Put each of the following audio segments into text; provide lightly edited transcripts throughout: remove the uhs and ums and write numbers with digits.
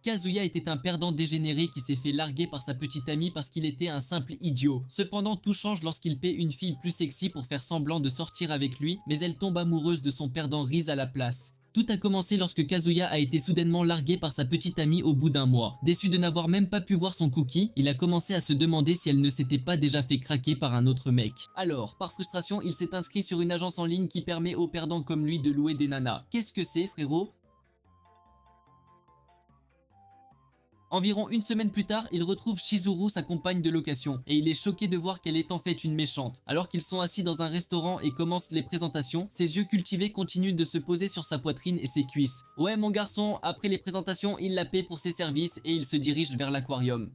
Kazuya était un perdant dégénéré qui s'est fait larguer par sa petite amie parce qu'il était un simple idiot. Cependant, tout change lorsqu'il paie une fille plus sexy pour faire semblant de sortir avec lui, mais elle tombe amoureuse de son perdant Riz à la place. Tout a commencé lorsque Kazuya a été soudainement largué par sa petite amie au bout d'un mois. Déçu de n'avoir même pas pu voir son cookie, il a commencé à se demander si elle ne s'était pas déjà fait craquer par un autre mec. Alors, par frustration, il s'est inscrit sur une agence en ligne qui permet aux perdants comme lui de louer des nanas. Qu'est-ce que c'est, frérot? Environ une semaine plus tard, il retrouve Chizuru, sa compagne de location, et il est choqué de voir qu'elle est en fait une méchante. Alors qu'ils sont assis dans un restaurant et commencent les présentations, ses yeux cultivés continuent de se poser sur sa poitrine et ses cuisses. Ouais mon garçon, après les présentations, il la paie pour ses services et il se dirige vers l'aquarium.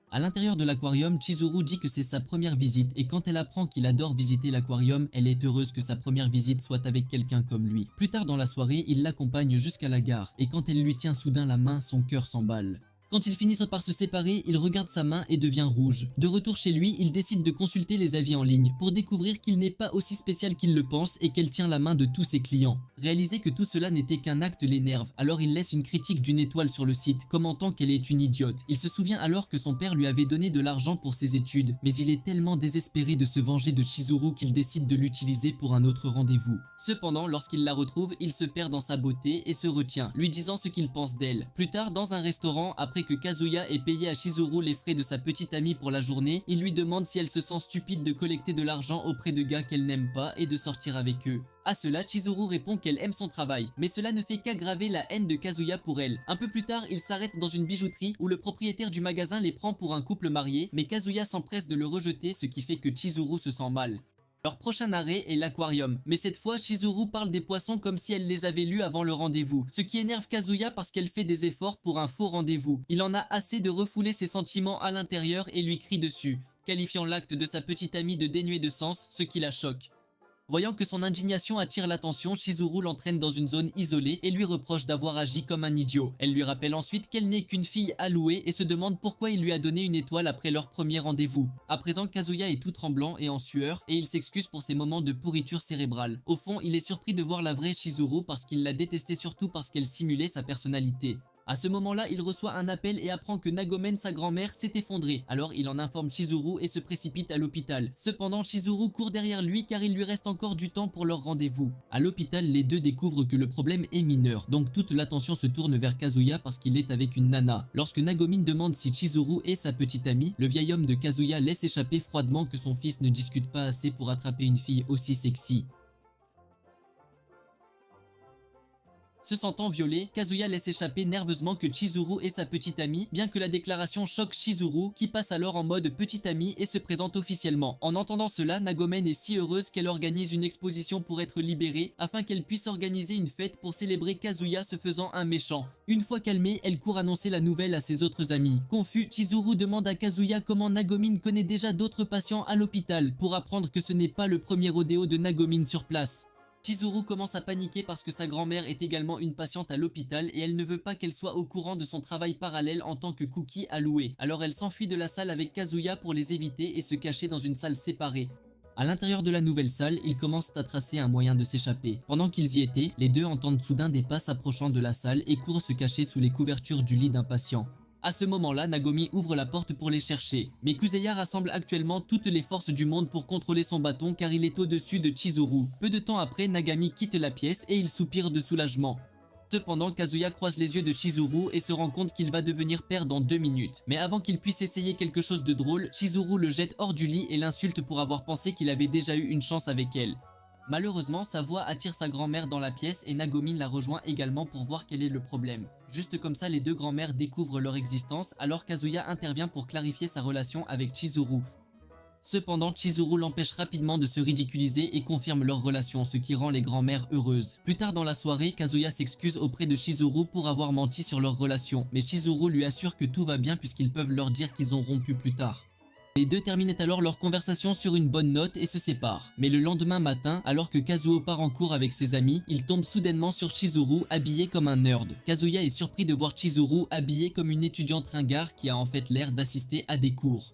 À l'intérieur de l'aquarium, Chizuru dit que c'est sa première visite et quand elle apprend qu'il adore visiter l'aquarium, elle est heureuse que sa première visite soit avec quelqu'un comme lui. Plus tard dans la soirée, il l'accompagne jusqu'à la gare et quand elle lui tient soudain la main, son cœur s'emballe. Quand ils finissent par se séparer, il regarde sa main et devient rouge. De retour chez lui, il décide de consulter les avis en ligne pour découvrir qu'il n'est pas aussi spécial qu'il le pense et qu'elle tient la main de tous ses clients. Réaliser que tout cela n'était qu'un acte l'énerve, alors il laisse une critique d'une étoile sur le site, commentant qu'elle est une idiote. Il se souvient alors que son père lui avait donné de l'argent pour ses études, mais il est tellement désespéré de se venger de Chizuru qu'il décide de l'utiliser pour un autre rendez-vous. Cependant, lorsqu'il la retrouve, il se perd dans sa beauté et se retient, lui disant ce qu'il pense d'elle. Plus tard, dans un restaurant, après que Kazuya ait payé à Chizuru les frais de sa petite amie pour la journée, il lui demande si elle se sent stupide de collecter de l'argent auprès de gars qu'elle n'aime pas et de sortir avec eux. À cela, Chizuru répond qu'elle aime son travail, mais cela ne fait qu'aggraver la haine de Kazuya pour elle. Un peu plus tard, ils s'arrêtent dans une bijouterie où le propriétaire du magasin les prend pour un couple marié, mais Kazuya s'empresse de le rejeter, ce qui fait que Chizuru se sent mal. Leur prochain arrêt est l'aquarium, mais cette fois Chizuru parle des poissons comme si elle les avait lus avant le rendez-vous, ce qui énerve Kazuya parce qu'elle fait des efforts pour un faux rendez-vous. Il en a assez de refouler ses sentiments à l'intérieur et lui crie dessus, qualifiant l'acte de sa petite amie de dénué de sens, ce qui la choque. Voyant que son indignation attire l'attention, Chizuru l'entraîne dans une zone isolée et lui reproche d'avoir agi comme un idiot. Elle lui rappelle ensuite qu'elle n'est qu'une fille allouée et se demande pourquoi il lui a donné une étoile après leur premier rendez-vous. À présent, Kazuya est tout tremblant et en sueur et il s'excuse pour ses moments de pourriture cérébrale. Au fond, il est surpris de voir la vraie Chizuru parce qu'il la détestait surtout parce qu'elle simulait sa personnalité. À ce moment-là, il reçoit un appel et apprend que Nagomen, sa grand-mère, s'est effondrée. Alors il en informe Chizuru et se précipite à l'hôpital. Cependant, Chizuru court derrière lui car il lui reste encore du temps pour leur rendez-vous. À l'hôpital, les deux découvrent que le problème est mineur, donc toute l'attention se tourne vers Kazuya parce qu'il est avec une nana. Lorsque Nagomin demande si Chizuru est sa petite amie, le vieil homme de Kazuya laisse échapper froidement que son fils ne discute pas assez pour attraper une fille aussi sexy. Se sentant violé, Kazuya laisse échapper nerveusement que Chizuru est sa petite amie, bien que la déclaration choque Chizuru, qui passe alors en mode petite amie et se présente officiellement. En entendant cela, Nagomen est si heureuse qu'elle organise une exposition pour être libérée, afin qu'elle puisse organiser une fête pour célébrer Kazuya se faisant un méchant. Une fois calmée, elle court annoncer la nouvelle à ses autres amis. Confus, Chizuru demande à Kazuya comment Nagomin connaît déjà d'autres patients à l'hôpital, pour apprendre que ce n'est pas le premier rodéo de Nagomin sur place. Chizuru commence à paniquer parce que sa grand-mère est également une patiente à l'hôpital et elle ne veut pas qu'elle soit au courant de son travail parallèle en tant que cookie alloué. Alors elle s'enfuit de la salle avec Kazuya pour les éviter et se cacher dans une salle séparée. À l'intérieur de la nouvelle salle, ils commencent à tracer un moyen de s'échapper. Pendant qu'ils y étaient, les deux entendent soudain des pas s'approchant de la salle et courent se cacher sous les couvertures du lit d'un patient. À ce moment-là, Nagomi ouvre la porte pour les chercher, mais Kuzeya rassemble actuellement toutes les forces du monde pour contrôler son bâton car il est au-dessus de Chizuru. Peu de temps après, Nagami quitte la pièce et il soupire de soulagement. Cependant, Kazuya croise les yeux de Chizuru et se rend compte qu'il va devenir père dans 2 minutes. Mais avant qu'il puisse essayer quelque chose de drôle, Chizuru le jette hors du lit et l'insulte pour avoir pensé qu'il avait déjà eu une chance avec elle. Malheureusement, sa voix attire sa grand-mère dans la pièce et Nagomin la rejoint également pour voir quel est le problème. Juste comme ça, les deux grand-mères découvrent leur existence alors Kazuya intervient pour clarifier sa relation avec Chizuru. Cependant, Chizuru l'empêche rapidement de se ridiculiser et confirme leur relation, ce qui rend les grand-mères heureuses. Plus tard dans la soirée, Kazuya s'excuse auprès de Chizuru pour avoir menti sur leur relation, mais Chizuru lui assure que tout va bien puisqu'ils peuvent leur dire qu'ils ont rompu plus tard. Les deux terminent alors leur conversation sur une bonne note et se séparent. Mais le lendemain matin, alors que Kazuo part en cours avec ses amis, il tombe soudainement sur Chizuru habillé comme un nerd. Kazuya est surpris de voir Chizuru habillé comme une étudiante ringard qui a en fait l'air d'assister à des cours.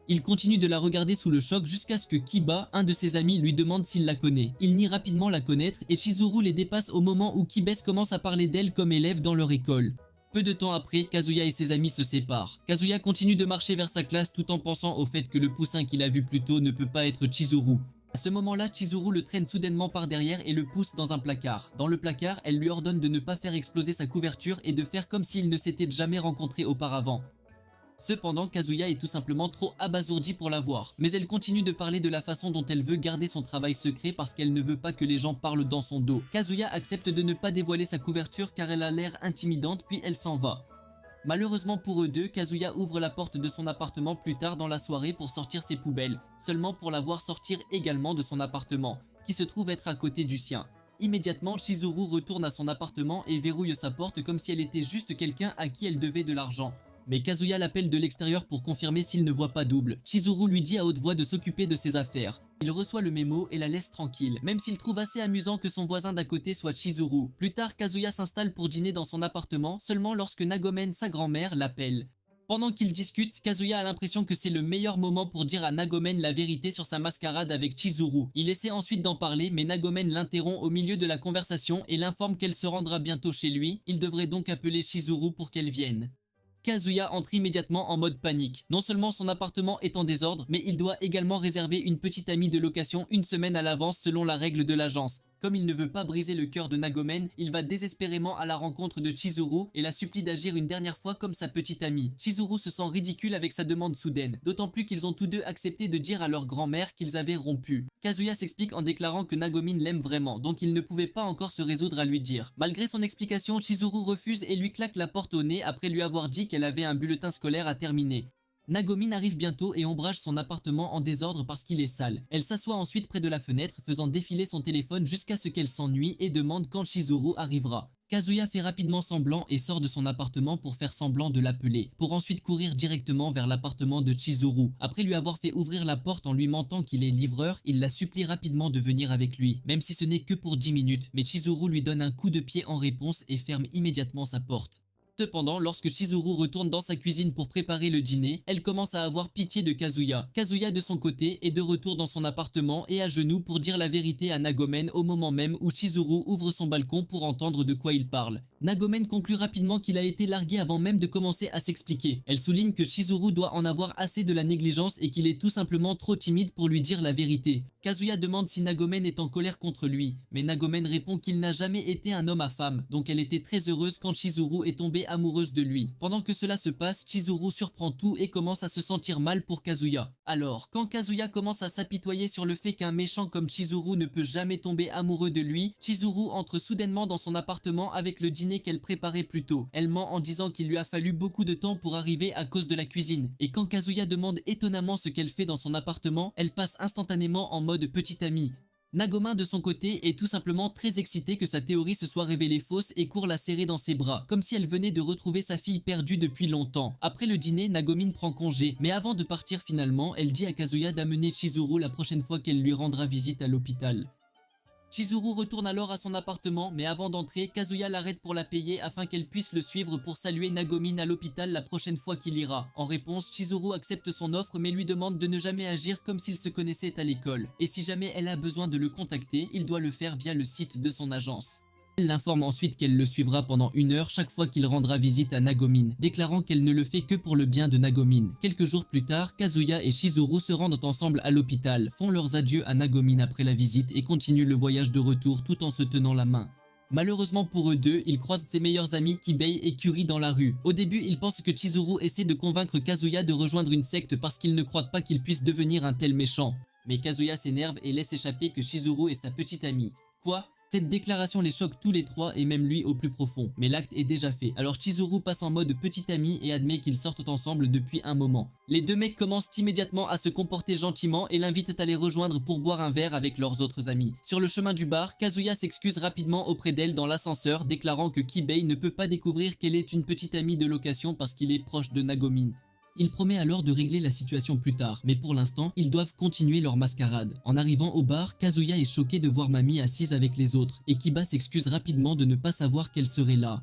Il continue de la regarder sous le choc jusqu'à ce que Kiba, un de ses amis, lui demande s'il la connaît. Il nie rapidement la connaître et Chizuru les dépasse au moment où Kibes commence à parler d'elle comme élève dans leur école. Peu de temps après, Kazuya et ses amis se séparent. Kazuya continue de marcher vers sa classe tout en pensant au fait que le poussin qu'il a vu plus tôt ne peut pas être Chizuru. À ce moment-là, Chizuru le traîne soudainement par derrière et le pousse dans un placard. Dans le placard, elle lui ordonne de ne pas faire exploser sa couverture et de faire comme s'ils ne s'étaient jamais rencontrés auparavant. Cependant, Kazuya est tout simplement trop abasourdie pour la voir, mais elle continue de parler de la façon dont elle veut garder son travail secret parce qu'elle ne veut pas que les gens parlent dans son dos. Kazuya accepte de ne pas dévoiler sa couverture car elle a l'air intimidante puis elle s'en va. Malheureusement pour eux deux, Kazuya ouvre la porte de son appartement plus tard dans la soirée pour sortir ses poubelles, seulement pour la voir sortir également de son appartement, qui se trouve être à côté du sien. Immédiatement, Chizuru retourne à son appartement et verrouille sa porte comme si elle était juste quelqu'un à qui elle devait de l'argent. Mais Kazuya l'appelle de l'extérieur pour confirmer s'il ne voit pas double. Chizuru lui dit à haute voix de s'occuper de ses affaires. Il reçoit le mémo et la laisse tranquille, même s'il trouve assez amusant que son voisin d'à côté soit Chizuru. Plus tard, Kazuya s'installe pour dîner dans son appartement, seulement lorsque Nagomen, sa grand-mère, l'appelle. Pendant qu'ils discutent, Kazuya a l'impression que c'est le meilleur moment pour dire à Nagomen la vérité sur sa mascarade avec Chizuru. Il essaie ensuite d'en parler, mais Nagomen l'interrompt au milieu de la conversation et l'informe qu'elle se rendra bientôt chez lui. Il devrait donc appeler Chizuru pour qu'elle vienne. Kazuya entre immédiatement en mode panique. Non seulement son appartement est en désordre, mais il doit également réserver une petite amie de location une semaine à l'avance selon la règle de l'agence. Comme il ne veut pas briser le cœur de Nagomen, il va désespérément à la rencontre de Chizuru et la supplie d'agir une dernière fois comme sa petite amie. Chizuru se sent ridicule avec sa demande soudaine, d'autant plus qu'ils ont tous deux accepté de dire à leur grand-mère qu'ils avaient rompu. Kazuya s'explique en déclarant que Nagomin l'aime vraiment, donc il ne pouvait pas encore se résoudre à lui dire. Malgré son explication, Chizuru refuse et lui claque la porte au nez après lui avoir dit qu'elle avait un bulletin scolaire à terminer. Nagomin arrive bientôt et ombrage son appartement en désordre parce qu'il est sale. Elle s'assoit ensuite près de la fenêtre, faisant défiler son téléphone jusqu'à ce qu'elle s'ennuie et demande quand Chizuru arrivera. Kazuya fait rapidement semblant et sort de son appartement pour faire semblant de l'appeler, pour ensuite courir directement vers l'appartement de Chizuru. Après lui avoir fait ouvrir la porte en lui mentant qu'il est livreur, il la supplie rapidement de venir avec lui, même si ce n'est que pour 10 minutes, mais Chizuru lui donne un coup de pied en réponse et ferme immédiatement sa porte. Cependant, lorsque Chizuru retourne dans sa cuisine pour préparer le dîner, elle commence à avoir pitié de Kazuya. Kazuya de son côté est de retour dans son appartement et à genoux pour dire la vérité à Nagomen au moment même où Chizuru ouvre son balcon pour entendre de quoi il parle. Nagomen conclut rapidement qu'il a été largué avant même de commencer à s'expliquer. Elle souligne que Chizuru doit en avoir assez de la négligence et qu'il est tout simplement trop timide pour lui dire la vérité. Kazuya demande si Nagomen est en colère contre lui, mais Nagomen répond qu'il n'a jamais été un homme à femme, donc elle était très heureuse quand Chizuru est tombée amoureuse de lui. Pendant que cela se passe, Chizuru surprend tout et commence à se sentir mal pour Kazuya. Alors, quand Kazuya commence à s'apitoyer sur le fait qu'un méchant comme Chizuru ne peut jamais tomber amoureux de lui, Chizuru entre soudainement dans son appartement avec le dîner qu'elle préparait plus tôt. Elle ment en disant qu'il lui a fallu beaucoup de temps pour arriver à cause de la cuisine. Et quand Kazuya demande étonnamment ce qu'elle fait dans son appartement, elle passe instantanément en mode petite amie. Nagomin de son côté est tout simplement très excitée que sa théorie se soit révélée fausse et court la serrer dans ses bras, comme si elle venait de retrouver sa fille perdue depuis longtemps. Après le dîner, Nagomin prend congé, mais avant de partir finalement, elle dit à Kazuya d'amener Chizuru la prochaine fois qu'elle lui rendra visite à l'hôpital. Chizuru retourne alors à son appartement, mais avant d'entrer, Kazuya l'arrête pour la payer afin qu'elle puisse le suivre pour saluer Nagomin à l'hôpital la prochaine fois qu'il ira. En réponse, Chizuru accepte son offre mais lui demande de ne jamais agir comme s'ils se connaissaient à l'école. Et si jamais elle a besoin de le contacter, il doit le faire via le site de son agence. Elle l'informe ensuite qu'elle le suivra pendant 1 heure chaque fois qu'il rendra visite à Nagomin, déclarant qu'elle ne le fait que pour le bien de Nagomin. Quelques jours plus tard, Kazuya et Chizuru se rendent ensemble à l'hôpital, font leurs adieux à Nagomin après la visite et continuent le voyage de retour tout en se tenant la main. Malheureusement pour eux deux, ils croisent ses meilleurs amis Kibei et Kuri dans la rue. Au début, ils pensent que Chizuru essaie de convaincre Kazuya de rejoindre une secte parce qu'ils ne croient pas qu'il puisse devenir un tel méchant. Mais Kazuya s'énerve et laisse échapper que Chizuru est sa petite amie. Quoi ? Cette déclaration les choque tous les trois et même lui au plus profond, mais l'acte est déjà fait. Alors Chizuru passe en mode petit ami et admet qu'ils sortent ensemble depuis un moment. Les deux mecs commencent immédiatement à se comporter gentiment et l'invitent à les rejoindre pour boire un verre avec leurs autres amis. Sur le chemin du bar, Kazuya s'excuse rapidement auprès d'elle dans l'ascenseur, déclarant que Kibei ne peut pas découvrir qu'elle est une petite amie de location parce qu'il est proche de Nagomin. Il promet alors de régler la situation plus tard, mais pour l'instant, ils doivent continuer leur mascarade. En arrivant au bar, Kazuya est choqué de voir Mami assise avec les autres, et Kiba s'excuse rapidement de ne pas savoir qu'elle serait là.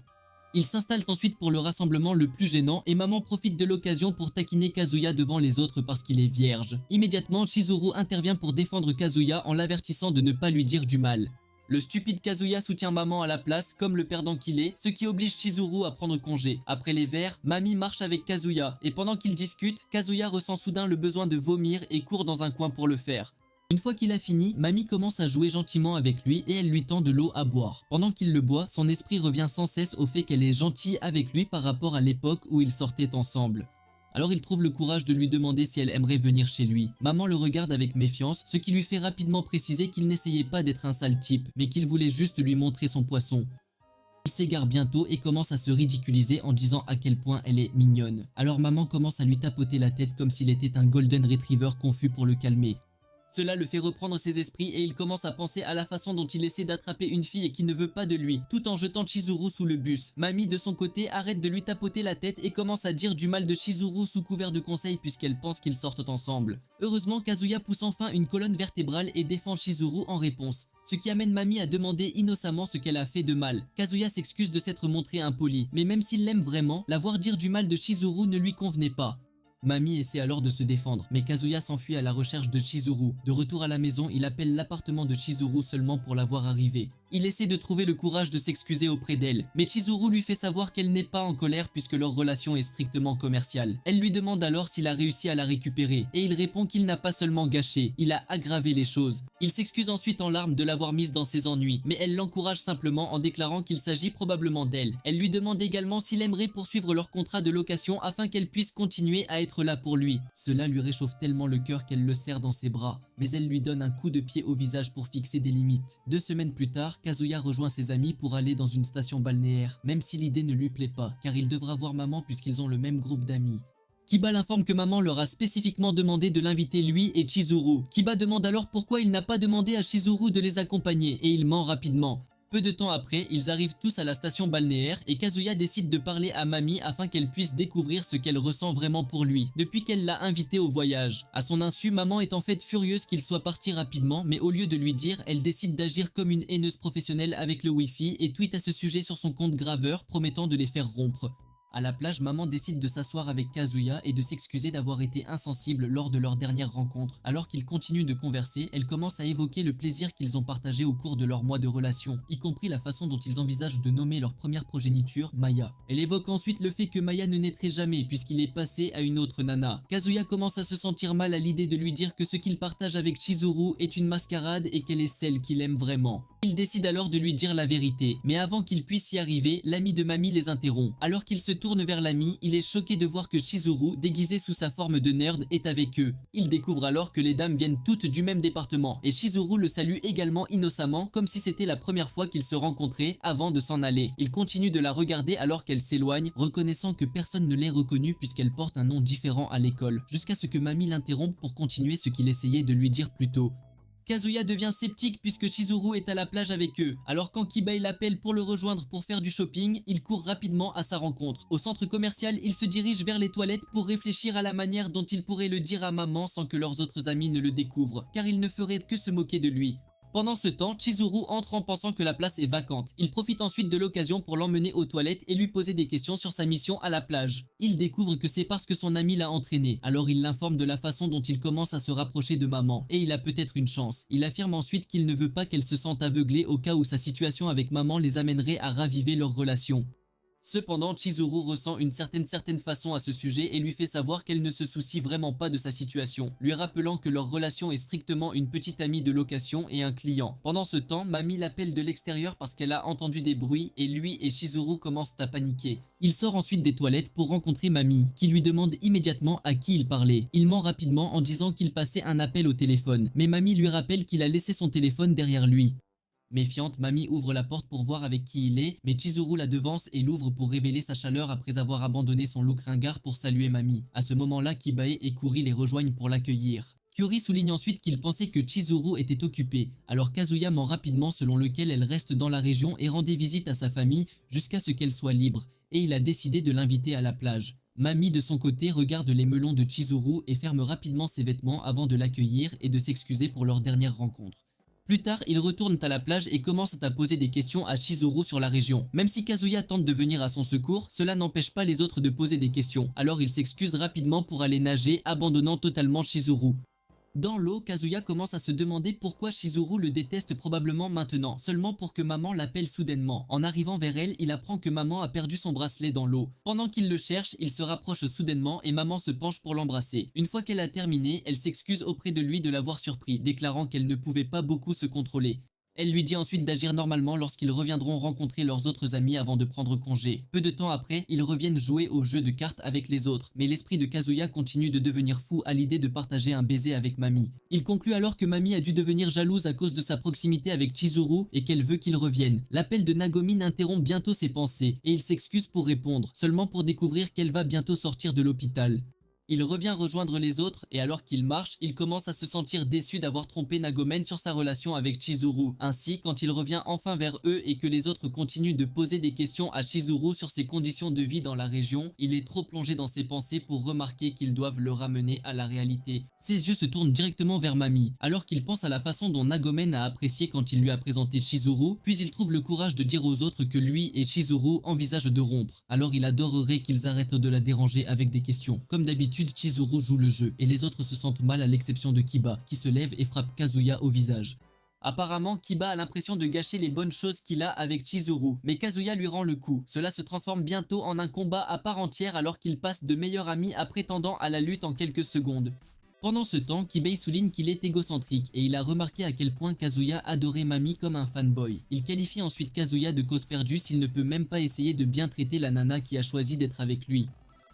Ils s'installent ensuite pour le rassemblement le plus gênant et Maman profite de l'occasion pour taquiner Kazuya devant les autres parce qu'il est vierge. Immédiatement, Chizuru intervient pour défendre Kazuya en l'avertissant de ne pas lui dire du mal. Le stupide Kazuya soutient maman à la place, comme le perdant qu'il est, ce qui oblige Chizuru à prendre congé. Après les verres, Mami marche avec Kazuya, et pendant qu'ils discutent, Kazuya ressent soudain le besoin de vomir et court dans un coin pour le faire. Une fois qu'il a fini, Mami commence à jouer gentiment avec lui et elle lui tend de l'eau à boire. Pendant qu'il le boit, son esprit revient sans cesse au fait qu'elle est gentille avec lui par rapport à l'époque où ils sortaient ensemble. Alors il trouve le courage de lui demander si elle aimerait venir chez lui. Maman le regarde avec méfiance, ce qui lui fait rapidement préciser qu'il n'essayait pas d'être un sale type, mais qu'il voulait juste lui montrer son poisson. Il s'égare bientôt et commence à se ridiculiser en disant à quel point elle est mignonne. Alors maman commence à lui tapoter la tête comme s'il était un golden retriever confus pour le calmer. Cela le fait reprendre ses esprits et il commence à penser à la façon dont il essaie d'attraper une fille qui ne veut pas de lui, tout en jetant Chizuru sous le bus. Mami de son côté arrête de lui tapoter la tête et commence à dire du mal de Chizuru sous couvert de conseils puisqu'elle pense qu'ils sortent ensemble. Heureusement, Kazuya pousse enfin une colonne vertébrale et défend Chizuru en réponse, ce qui amène Mami à demander innocemment ce qu'elle a fait de mal. Kazuya s'excuse de s'être montré impoli, mais même s'il l'aime vraiment, la voir dire du mal de Chizuru ne lui convenait pas. Mami essaie alors de se défendre, mais Kazuya s'enfuit à la recherche de Chizuru. De retour à la maison, il appelle l'appartement de Chizuru seulement pour la voir arriver. Il essaie de trouver le courage de s'excuser auprès d'elle, mais Chizuru lui fait savoir qu'elle n'est pas en colère puisque leur relation est strictement commerciale. Elle lui demande alors s'il a réussi à la récupérer, et il répond qu'il n'a pas seulement gâché, il a aggravé les choses. Il s'excuse ensuite en larmes de l'avoir mise dans ses ennuis, mais elle l'encourage simplement en déclarant qu'il s'agit probablement d'elle. Elle lui demande également s'il aimerait poursuivre leur contrat de location afin qu'elle puisse continuer à être là pour lui. Cela lui réchauffe tellement le cœur qu'elle le serre dans ses bras, mais elle lui donne un coup de pied au visage pour fixer des limites. 2 semaines plus tard, Kazuya rejoint ses amis pour aller dans une station balnéaire, même si l'idée ne lui plaît pas, car il devra voir maman puisqu'ils ont le même groupe d'amis. Kiba l'informe que maman leur a spécifiquement demandé de l'inviter lui et Chizuru. Kiba demande alors pourquoi il n'a pas demandé à Chizuru de les accompagner et il ment rapidement. Peu de temps après, ils arrivent tous à la station balnéaire et Kazuya décide de parler à Mami afin qu'elle puisse découvrir ce qu'elle ressent vraiment pour lui, depuis qu'elle l'a invité au voyage. À son insu, maman est en fait furieuse qu'il soit parti rapidement, mais au lieu de lui dire, elle décide d'agir comme une haineuse professionnelle avec le wifi et tweet à ce sujet sur son compte graveur, promettant de les faire rompre. À la plage, maman décide de s'asseoir avec Kazuya et de s'excuser d'avoir été insensible lors de leur dernière rencontre. Alors qu'ils continuent de converser, elle commence à évoquer le plaisir qu'ils ont partagé au cours de leur mois de relation, y compris la façon dont ils envisagent de nommer leur première progéniture, Maya. Elle évoque ensuite le fait que Maya ne naîtrait jamais puisqu'il est passé à une autre nana. Kazuya commence à se sentir mal à l'idée de lui dire que ce qu'il partage avec Chizuru est une mascarade et qu'elle est celle qu'il aime vraiment. Il décide alors de lui dire la vérité, mais avant qu'il puisse y arriver, l'ami de Mami les interrompt. Alors qu'il se tourne vers l'ami, il est choqué de voir que Chizuru, déguisé sous sa forme de nerd, est avec eux. Il découvre alors que les dames viennent toutes du même département, et Chizuru le salue également innocemment, comme si c'était la première fois qu'ils se rencontraient avant de s'en aller. Il continue de la regarder alors qu'elle s'éloigne, reconnaissant que personne ne l'ait reconnue puisqu'elle porte un nom différent à l'école, jusqu'à ce que Mami l'interrompe pour continuer ce qu'il essayait de lui dire plus tôt. Kazuya devient sceptique puisque Chizuru est à la plage avec eux. Alors quand Kibei l'appelle pour le rejoindre pour faire du shopping, il court rapidement à sa rencontre. Au centre commercial, il se dirige vers les toilettes pour réfléchir à la manière dont il pourrait le dire à maman sans que leurs autres amis ne le découvrent, car il ne ferait que se moquer de lui. Pendant ce temps, Chizuru entre en pensant que la place est vacante. Il profite ensuite de l'occasion pour l'emmener aux toilettes et lui poser des questions sur sa mission à la plage. Il découvre que c'est parce que son ami l'a entraîné, alors il l'informe de la façon dont il commence à se rapprocher de maman, et il a peut-être une chance. Il affirme ensuite qu'il ne veut pas qu'elle se sente aveuglée au cas où sa situation avec maman les amènerait à raviver leur relation. Cependant, Chizuru ressent une certaine façon à ce sujet et lui fait savoir qu'elle ne se soucie vraiment pas de sa situation, lui rappelant que leur relation est strictement une petite amie de location et un client. Pendant ce temps, Mami l'appelle de l'extérieur parce qu'elle a entendu des bruits et lui et Chizuru commencent à paniquer. Il sort ensuite des toilettes pour rencontrer Mami, qui lui demande immédiatement à qui il parlait. Il ment rapidement en disant qu'il passait un appel au téléphone, mais Mami lui rappelle qu'il a laissé son téléphone derrière lui. Méfiante, Mami ouvre la porte pour voir avec qui il est, mais Chizuru la devance et l'ouvre pour révéler sa chaleur après avoir abandonné son look ringard pour saluer Mami. À ce moment-là, Kibae et Kuri les rejoignent pour l'accueillir. Kyuri souligne ensuite qu'il pensait que Chizuru était occupée, alors Kazuya ment rapidement selon lequel elle reste dans la région et rendait visite à sa famille jusqu'à ce qu'elle soit libre, et il a décidé de l'inviter à la plage. Mami de son côté regarde les melons de Chizuru et ferme rapidement ses vêtements avant de l'accueillir et de s'excuser pour leur dernière rencontre. Plus tard, ils retournent à la plage et commencent à poser des questions à Chizuru sur la région. Même si Kazuya tente de venir à son secours, cela n'empêche pas les autres de poser des questions. Alors il s'excuse rapidement pour aller nager, abandonnant totalement Chizuru. Dans l'eau, Kazuya commence à se demander pourquoi Chizuru le déteste probablement maintenant, seulement pour que maman l'appelle soudainement. En arrivant vers elle, il apprend que maman a perdu son bracelet dans l'eau. Pendant qu'il le cherche, il se rapproche soudainement et maman se penche pour l'embrasser. Une fois qu'elle a terminé, elle s'excuse auprès de lui de l'avoir surpris, déclarant qu'elle ne pouvait pas beaucoup se contrôler. Elle lui dit ensuite d'agir normalement lorsqu'ils reviendront rencontrer leurs autres amis avant de prendre congé. Peu de temps après, ils reviennent jouer au jeu de cartes avec les autres, mais l'esprit de Kazuya continue de devenir fou à l'idée de partager un baiser avec Mami. Il conclut alors que Mami a dû devenir jalouse à cause de sa proximité avec Chizuru et qu'elle veut qu'il revienne. L'appel de Nagomin interrompt bientôt ses pensées et il s'excuse pour répondre, seulement pour découvrir qu'elle va bientôt sortir de l'hôpital. Il revient rejoindre les autres et alors qu'il marche, il commence à se sentir déçu d'avoir trompé Nagomen sur sa relation avec Chizuru. Ainsi, quand il revient enfin vers eux et que les autres continuent de poser des questions à Chizuru sur ses conditions de vie dans la région, il est trop plongé dans ses pensées pour remarquer qu'ils doivent le ramener à la réalité. Ses yeux se tournent directement vers Mami, alors qu'il pense à la façon dont Nagomen a apprécié quand il lui a présenté Chizuru, puis il trouve le courage de dire aux autres que lui et Chizuru envisagent de rompre. Alors il adorerait qu'ils arrêtent de la déranger avec des questions. Comme d'habitude, Chizuru joue le jeu et les autres se sentent mal à l'exception de Kiba qui se lève et frappe Kazuya au visage. Apparemment, Kiba a l'impression de gâcher les bonnes choses qu'il a avec Chizuru, mais Kazuya lui rend le coup. Cela se transforme bientôt en un combat à part entière alors qu'ils passent de meilleurs amis à prétendants à la lutte en quelques secondes. Pendant ce temps, Kibei souligne qu'il est égocentrique et il a remarqué à quel point Kazuya adorait Mami comme un fanboy. Il qualifie ensuite Kazuya de cause perdue s'il ne peut même pas essayer de bien traiter la nana qui a choisi d'être avec lui.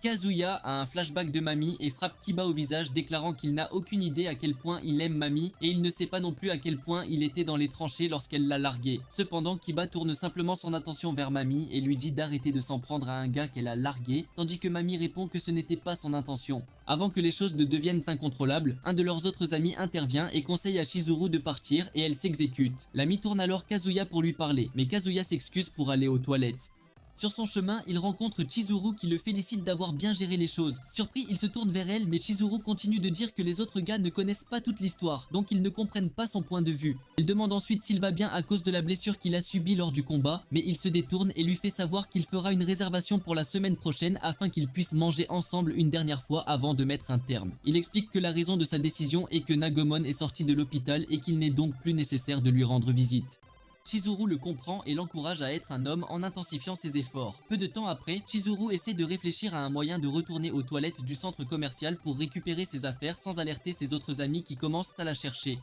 Kazuya a un flashback de Mami et frappe Kiba au visage déclarant qu'il n'a aucune idée à quel point il aime Mami et il ne sait pas non plus à quel point il était dans les tranchées lorsqu'elle l'a largué. Cependant, Kiba tourne simplement son attention vers Mami et lui dit d'arrêter de s'en prendre à un gars qu'elle a largué, tandis que Mami répond que ce n'était pas son intention. Avant que les choses ne deviennent incontrôlables, un de leurs autres amis intervient et conseille à Chizuru de partir et elle s'exécute. L'ami tourne alors Kazuya pour lui parler, mais Kazuya s'excuse pour aller aux toilettes. Sur son chemin, il rencontre Chizuru qui le félicite d'avoir bien géré les choses. Surpris, il se tourne vers elle, mais Chizuru continue de dire que les autres gars ne connaissent pas toute l'histoire, donc ils ne comprennent pas son point de vue. Il demande ensuite s'il va bien à cause de la blessure qu'il a subie lors du combat, mais il se détourne et lui fait savoir qu'il fera une réservation pour la semaine prochaine afin qu'ils puissent manger ensemble une dernière fois avant de mettre un terme. Il explique que la raison de sa décision est que Nagomon est sorti de l'hôpital et qu'il n'est donc plus nécessaire de lui rendre visite. Chizuru le comprend et l'encourage à être un homme en intensifiant ses efforts. Peu de temps après, Chizuru essaie de réfléchir à un moyen de retourner aux toilettes du centre commercial pour récupérer ses affaires sans alerter ses autres amis qui commencent à la chercher.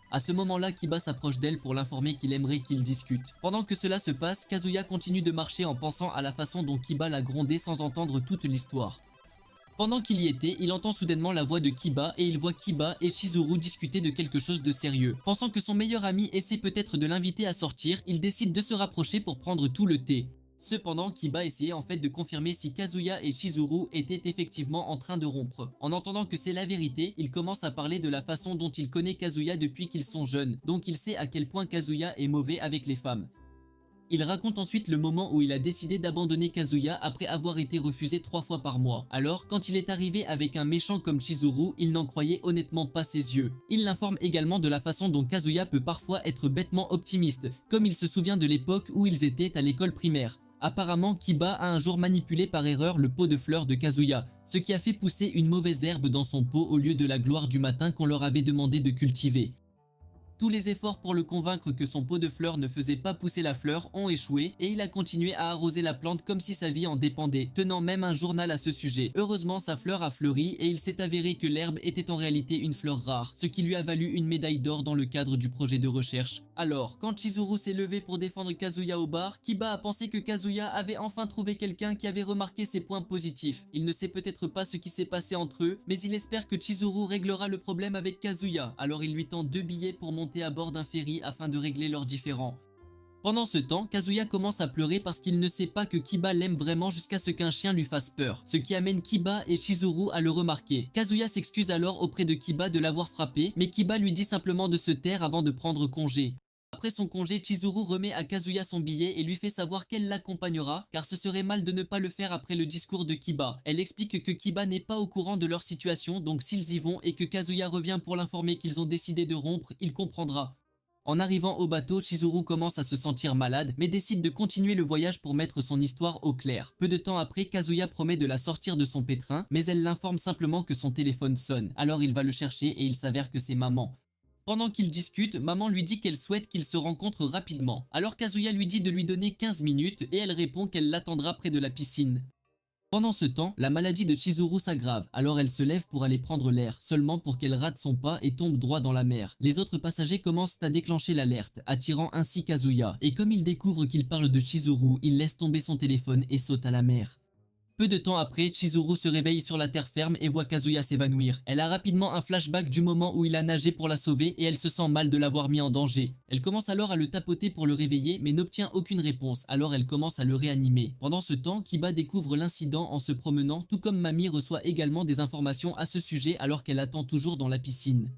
À ce moment-là, Kiba s'approche d'elle pour l'informer qu'il aimerait qu'ils discutent. Pendant que cela se passe, Kazuya continue de marcher en pensant à la façon dont Kiba l'a grondé sans entendre toute l'histoire. Pendant qu'il y était, il entend soudainement la voix de Kiba et il voit Kiba et Chizuru discuter de quelque chose de sérieux. Pensant que son meilleur ami essaie peut-être de l'inviter à sortir, il décide de se rapprocher pour prendre tout le thé. Cependant, Kiba essayait en fait de confirmer si Kazuya et Chizuru étaient effectivement en train de rompre. En entendant que c'est la vérité, il commence à parler de la façon dont il connaît Kazuya depuis qu'ils sont jeunes, donc il sait à quel point Kazuya est mauvais avec les femmes. Il raconte ensuite le moment où il a décidé d'abandonner Kazuya après avoir été refusé 3 fois par mois. Alors, quand il est arrivé avec un méchant comme Chizuru, il n'en croyait honnêtement pas ses yeux. Il l'informe également de la façon dont Kazuya peut parfois être bêtement optimiste, comme il se souvient de l'époque où ils étaient à l'école primaire. Apparemment, Kiba a un jour manipulé par erreur le pot de fleurs de Kazuya, ce qui a fait pousser une mauvaise herbe dans son pot au lieu de la gloire du matin qu'on leur avait demandé de cultiver. Tous les efforts pour le convaincre que son pot de fleurs ne faisait pas pousser la fleur ont échoué et il a continué à arroser la plante comme si sa vie en dépendait, tenant même un journal à ce sujet. Heureusement, sa fleur a fleuri et il s'est avéré que l'herbe était en réalité une fleur rare, ce qui lui a valu une médaille d'or dans le cadre du projet de recherche. Alors, quand Chizuru s'est levé pour défendre Kazuya au bar, Kiba a pensé que Kazuya avait enfin trouvé quelqu'un qui avait remarqué ses points positifs. Il ne sait peut-être pas ce qui s'est passé entre eux, mais il espère que Chizuru réglera le problème avec Kazuya, alors il lui tend 2 billets pour monter à bord d'un ferry afin de régler leurs différends. Pendant ce temps, Kazuya commence à pleurer parce qu'il ne sait pas que Kiba l'aime vraiment jusqu'à ce qu'un chien lui fasse peur, ce qui amène Kiba et Chizuru à le remarquer. Kazuya s'excuse alors auprès de Kiba de l'avoir frappé, mais Kiba lui dit simplement de se taire avant de prendre congé. Après son congé, Chizuru remet à Kazuya son billet et lui fait savoir qu'elle l'accompagnera, car ce serait mal de ne pas le faire après le discours de Kiba. Elle explique que Kiba n'est pas au courant de leur situation, donc s'ils y vont et que Kazuya revient pour l'informer qu'ils ont décidé de rompre, il comprendra. En arrivant au bateau, Chizuru commence à se sentir malade, mais décide de continuer le voyage pour mettre son histoire au clair. Peu de temps après, Kazuya promet de la sortir de son pétrin, mais elle l'informe simplement que son téléphone sonne. Alors il va le chercher et il s'avère que c'est maman. Pendant qu'ils discutent, maman lui dit qu'elle souhaite qu'ils se rencontrent rapidement. Alors Kazuya lui dit de lui donner 15 minutes et elle répond qu'elle l'attendra près de la piscine. Pendant ce temps, la maladie de Chizuru s'aggrave, alors elle se lève pour aller prendre l'air, seulement pour qu'elle rate son pas et tombe droit dans la mer. Les autres passagers commencent à déclencher l'alerte, attirant ainsi Kazuya, et comme il découvre qu'il parle de Chizuru, il laisse tomber son téléphone et saute à la mer. Peu de temps après, Chizuru se réveille sur la terre ferme et voit Kazuya s'évanouir. Elle a rapidement un flashback du moment où il a nagé pour la sauver et elle se sent mal de l'avoir mis en danger. Elle commence alors à le tapoter pour le réveiller mais n'obtient aucune réponse, alors elle commence à le réanimer. Pendant ce temps, Kiba découvre l'incident en se promenant, tout comme Mami reçoit également des informations à ce sujet alors qu'elle attend toujours dans la piscine.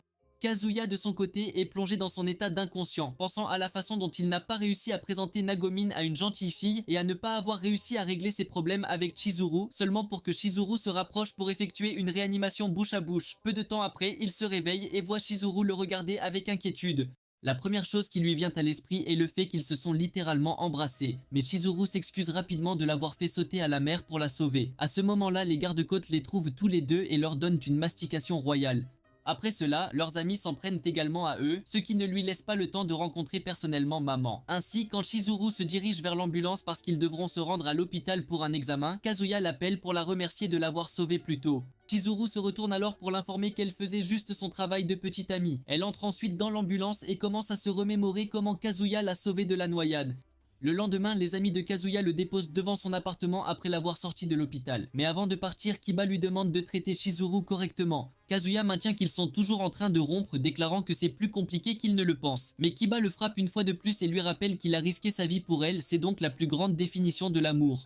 Kazuya de son côté est plongé dans son état d'inconscient, pensant à la façon dont il n'a pas réussi à présenter Nagomin à une gentille fille et à ne pas avoir réussi à régler ses problèmes avec Chizuru, seulement pour que Chizuru se rapproche pour effectuer une réanimation bouche à bouche. Peu de temps après, il se réveille et voit Chizuru le regarder avec inquiétude. La première chose qui lui vient à l'esprit est le fait qu'ils se sont littéralement embrassés, mais Chizuru s'excuse rapidement de l'avoir fait sauter à la mer pour la sauver. À ce moment-là, les gardes-côtes les trouvent tous les deux et leur donnent une mastication royale. Après cela, leurs amis s'en prennent également à eux, ce qui ne lui laisse pas le temps de rencontrer personnellement maman. Ainsi, quand Chizuru se dirige vers l'ambulance parce qu'ils devront se rendre à l'hôpital pour un examen, Kazuya l'appelle pour la remercier de l'avoir sauvé plus tôt. Chizuru se retourne alors pour l'informer qu'elle faisait juste son travail de petite amie. Elle entre ensuite dans l'ambulance et commence à se remémorer comment Kazuya l'a sauvée de la noyade. Le lendemain, les amis de Kazuya le déposent devant son appartement après l'avoir sorti de l'hôpital. Mais avant de partir, Kiba lui demande de traiter Chizuru correctement. Kazuya maintient qu'ils sont toujours en train de rompre, déclarant que c'est plus compliqué qu'il ne le pense. Mais Kiba le frappe une fois de plus et lui rappelle qu'il a risqué sa vie pour elle, c'est donc la plus grande définition de l'amour.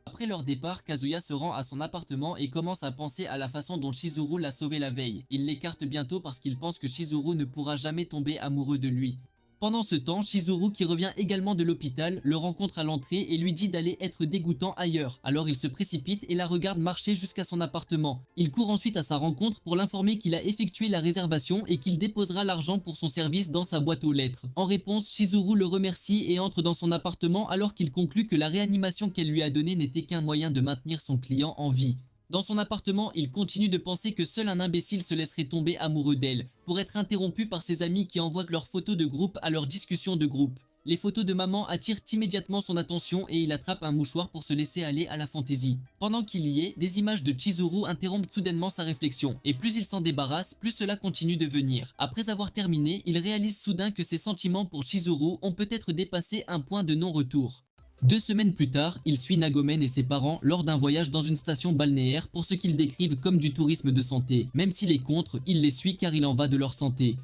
Après leur départ, Kazuya se rend à son appartement et commence à penser à la façon dont Chizuru l'a sauvé la veille. Il l'écarte bientôt parce qu'il pense que Chizuru ne pourra jamais tomber amoureux de lui. Pendant ce temps, Chizuru, qui revient également de l'hôpital, le rencontre à l'entrée et lui dit d'aller être dégoûtant ailleurs. Alors il se précipite et la regarde marcher jusqu'à son appartement. Il court ensuite à sa rencontre pour l'informer qu'il a effectué la réservation et qu'il déposera l'argent pour son service dans sa boîte aux lettres. En réponse, Chizuru le remercie et entre dans son appartement alors qu'il conclut que la réanimation qu'elle lui a donnée n'était qu'un moyen de maintenir son client en vie. Dans son appartement, il continue de penser que seul un imbécile se laisserait tomber amoureux d'elle, pour être interrompu par ses amis qui envoient leurs photos de groupe à leur discussion de groupe. Les photos de maman attirent immédiatement son attention et il attrape un mouchoir pour se laisser aller à la fantaisie. Pendant qu'il y est, des images de Chizuru interrompent soudainement sa réflexion, et plus il s'en débarrasse, plus cela continue de venir. Après avoir terminé, il réalise soudain que ses sentiments pour Chizuru ont peut-être dépassé un point de non-retour. 2 semaines plus tard, il suit Nagomen et ses parents lors d'un voyage dans une station balnéaire pour ce qu'ils décrivent comme du tourisme de santé. Même s'il est contre, il les suit car il en va de leur santé.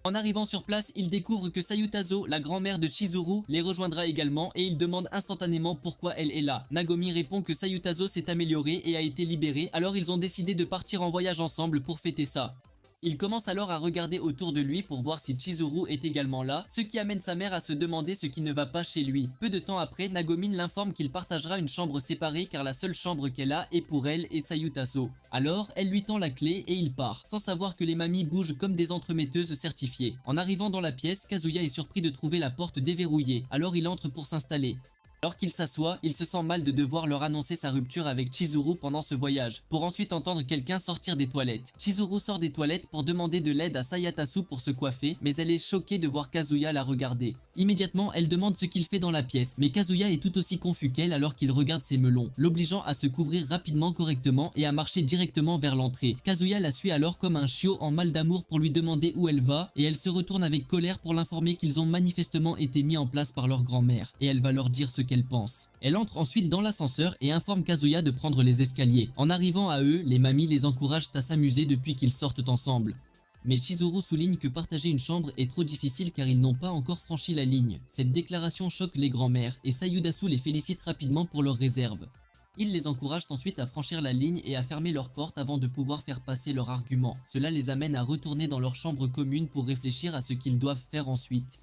En arrivant sur place, il découvre que Sayutazo, la grand-mère de Chizuru, les rejoindra également et il demande instantanément pourquoi elle est là. Nagomi répond que Sayutazo s'est améliorée et a été libérée, alors ils ont décidé de partir en voyage ensemble pour fêter ça. Il commence alors à regarder autour de lui pour voir si Chizuru est également là, ce qui amène sa mère à se demander ce qui ne va pas chez lui. Peu de temps après, Nagomin l'informe qu'il partagera une chambre séparée car la seule chambre qu'elle a est pour elle et Sayutazo. Alors, elle lui tend la clé et il part, sans savoir que les mamies bougent comme des entremetteuses certifiées. En arrivant dans la pièce, Kazuya est surpris de trouver la porte déverrouillée, alors il entre pour s'installer. Alors qu'il s'assoit, il se sent mal de devoir leur annoncer sa rupture avec Chizuru pendant ce voyage, pour ensuite entendre quelqu'un sortir des toilettes. Chizuru sort des toilettes pour demander de l'aide à Sayatasu pour se coiffer, mais elle est choquée de voir Kazuya la regarder. Immédiatement, elle demande ce qu'il fait dans la pièce, mais Kazuya est tout aussi confus qu'elle alors qu'il regarde ses melons, l'obligeant à se couvrir rapidement correctement et à marcher directement vers l'entrée. Kazuya la suit alors comme un chiot en mal d'amour pour lui demander où elle va, et elle se retourne avec colère pour l'informer qu'ils ont manifestement été mis en place par leur grand-mère, et elle va leur dire ce qu'elle pense. Elle entre ensuite dans l'ascenseur et informe Kazuya de prendre les escaliers. En arrivant à eux, les mamies les encouragent à s'amuser depuis qu'ils sortent ensemble. Mais Chizuru souligne que partager une chambre est trop difficile car ils n'ont pas encore franchi la ligne. Cette déclaration choque les grands-mères et Sayudasu les félicite rapidement pour leur réserve. Ils les encouragent ensuite à franchir la ligne et à fermer leurs portes avant de pouvoir faire passer leurs arguments. Cela les amène à retourner dans leur chambre commune pour réfléchir à ce qu'ils doivent faire ensuite.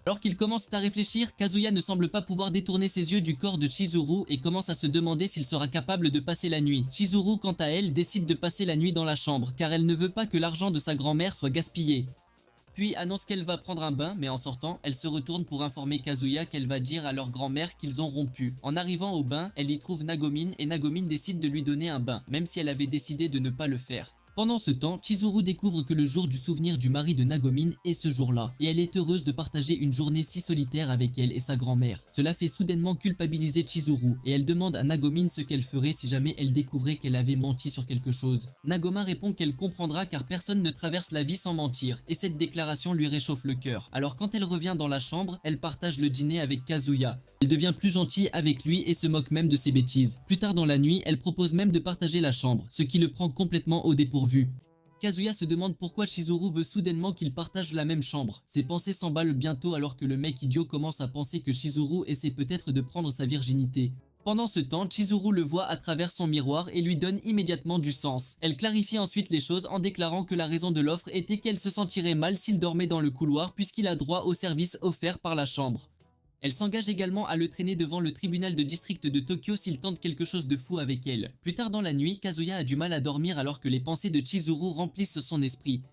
Alors qu'ils commencent à réfléchir, Kazuya ne semble pas pouvoir détourner ses yeux du corps de Chizuru et commence à se demander s'il sera capable de passer la nuit. Chizuru, quant à elle, décide de passer la nuit dans la chambre car elle ne veut pas que l'argent de sa grand-mère soit gaspillé. puis annonce qu'elle va prendre un bain, mais en sortant, elle se retourne pour informer Kazuya qu'elle va dire à leur grand-mère qu'ils ont rompu. En arrivant au bain, elle y trouve Nagomin et Nagomin décide de lui donner un bain, même si elle avait décidé de ne pas le faire. Pendant ce temps, Chizuru découvre que le jour du souvenir du mari de Nagomin est ce jour-là, et elle est heureuse de partager une journée si solitaire avec elle et sa grand-mère. Cela fait soudainement culpabiliser Chizuru, et elle demande à Nagomin ce qu'elle ferait si jamais elle découvrait qu'elle avait menti sur quelque chose. Nagomin répond qu'elle comprendra car personne ne traverse la vie sans mentir, et cette déclaration lui réchauffe le cœur. Alors quand elle revient dans la chambre, elle partage le dîner avec Kazuya. Elle devient plus gentille avec lui et se moque même de ses bêtises. Plus tard dans la nuit, elle propose même de partager la chambre, ce qui le prend complètement au dépourvu. Kazuya se demande pourquoi Chizuru veut soudainement qu'ils partagent la même chambre. Ses pensées s'emballent bientôt alors que le mec idiot commence à penser que Chizuru essaie peut-être de prendre sa virginité. Pendant ce temps, Chizuru le voit à travers son miroir et lui donne immédiatement du sens. Elle clarifie ensuite les choses en déclarant que la raison de l'offre était qu'elle se sentirait mal s'il dormait dans le couloir puisqu'il a droit au service offert par la chambre. Elle s'engage également à le traîner devant le tribunal de district de Tokyo s'il tente quelque chose de fou avec elle. Plus tard dans la nuit, Kazuya a du mal à dormir alors que les pensées de Chizuru remplissent son esprit.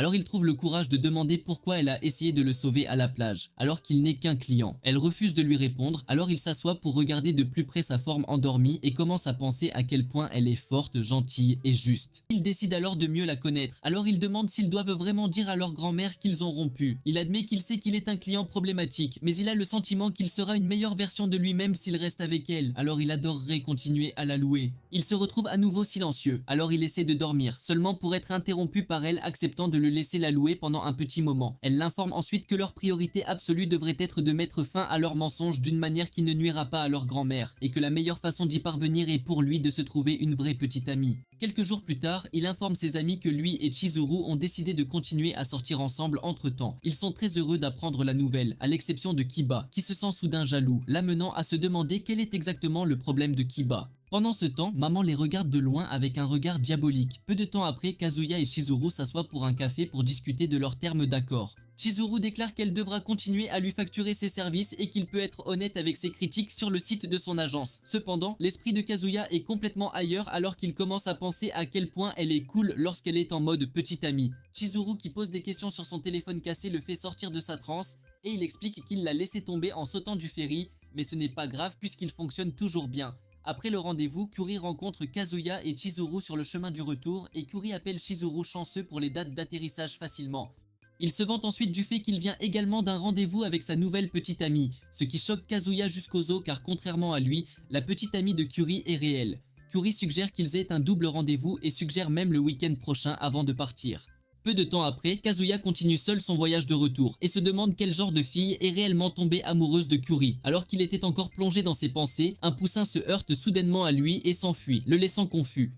Alors il trouve le courage de demander pourquoi elle a essayé de le sauver à la plage, alors qu'il n'est qu'un client. Elle refuse de lui répondre, alors il s'assoit pour regarder de plus près sa forme endormie et commence à penser à quel point elle est forte, gentille et juste. Il décide alors de mieux la connaître, alors il demande s'ils doivent vraiment dire à leur grand-mère qu'ils ont rompu. Il admet qu'il sait qu'il est un client problématique, mais il a le sentiment qu'il sera une meilleure version de lui-même s'il reste avec elle, alors il adorerait continuer à la louer. Il se retrouve à nouveau silencieux, alors il essaie de dormir, seulement pour être interrompu par elle acceptant de le laisser la louer pendant un petit moment. Elle l'informe ensuite que leur priorité absolue devrait être de mettre fin à leurs mensonges d'une manière qui ne nuira pas à leur grand-mère, et que la meilleure façon d'y parvenir est pour lui de se trouver une vraie petite amie. Quelques jours plus tard, il informe ses amis que lui et Chizuru ont décidé de continuer à sortir ensemble entre-temps. Ils sont très heureux d'apprendre la nouvelle, à l'exception de Kiba, qui se sent soudain jaloux, l'amenant à se demander quel est exactement le problème de Kiba. Pendant ce temps, maman les regarde de loin avec un regard diabolique. Peu de temps après, Kazuya et Chizuru s'assoient pour un café pour discuter de leurs termes d'accord. Chizuru déclare qu'elle devra continuer à lui facturer ses services et qu'il peut être honnête avec ses critiques sur le site de son agence. Cependant, l'esprit de Kazuya est complètement ailleurs alors qu'il commence à penser à quel point elle est cool lorsqu'elle est en mode petite amie. Chizuru qui pose des questions sur son téléphone cassé le fait sortir de sa transe et il explique qu'il l'a laissé tomber en sautant du ferry, mais ce n'est pas grave puisqu'il fonctionne toujours bien. Après le rendez-vous, Kuri rencontre Kazuya et Chizuru sur le chemin du retour et Kuri appelle Chizuru chanceux pour les dates d'atterrissage facilement. Il se vante ensuite du fait qu'il vient également d'un rendez-vous avec sa nouvelle petite amie, ce qui choque Kazuya jusqu'aux os car contrairement à lui, la petite amie de Kuri est réelle. Kuri suggère qu'ils aient un double rendez-vous et suggère même le week-end prochain avant de partir. Peu de temps après, Kazuya continue seul son voyage de retour et se demande quel genre de fille est réellement tombée amoureuse de Kuri. Alors qu'il était encore plongé dans ses pensées, un poussin se heurte soudainement à lui et s'enfuit, le laissant confus.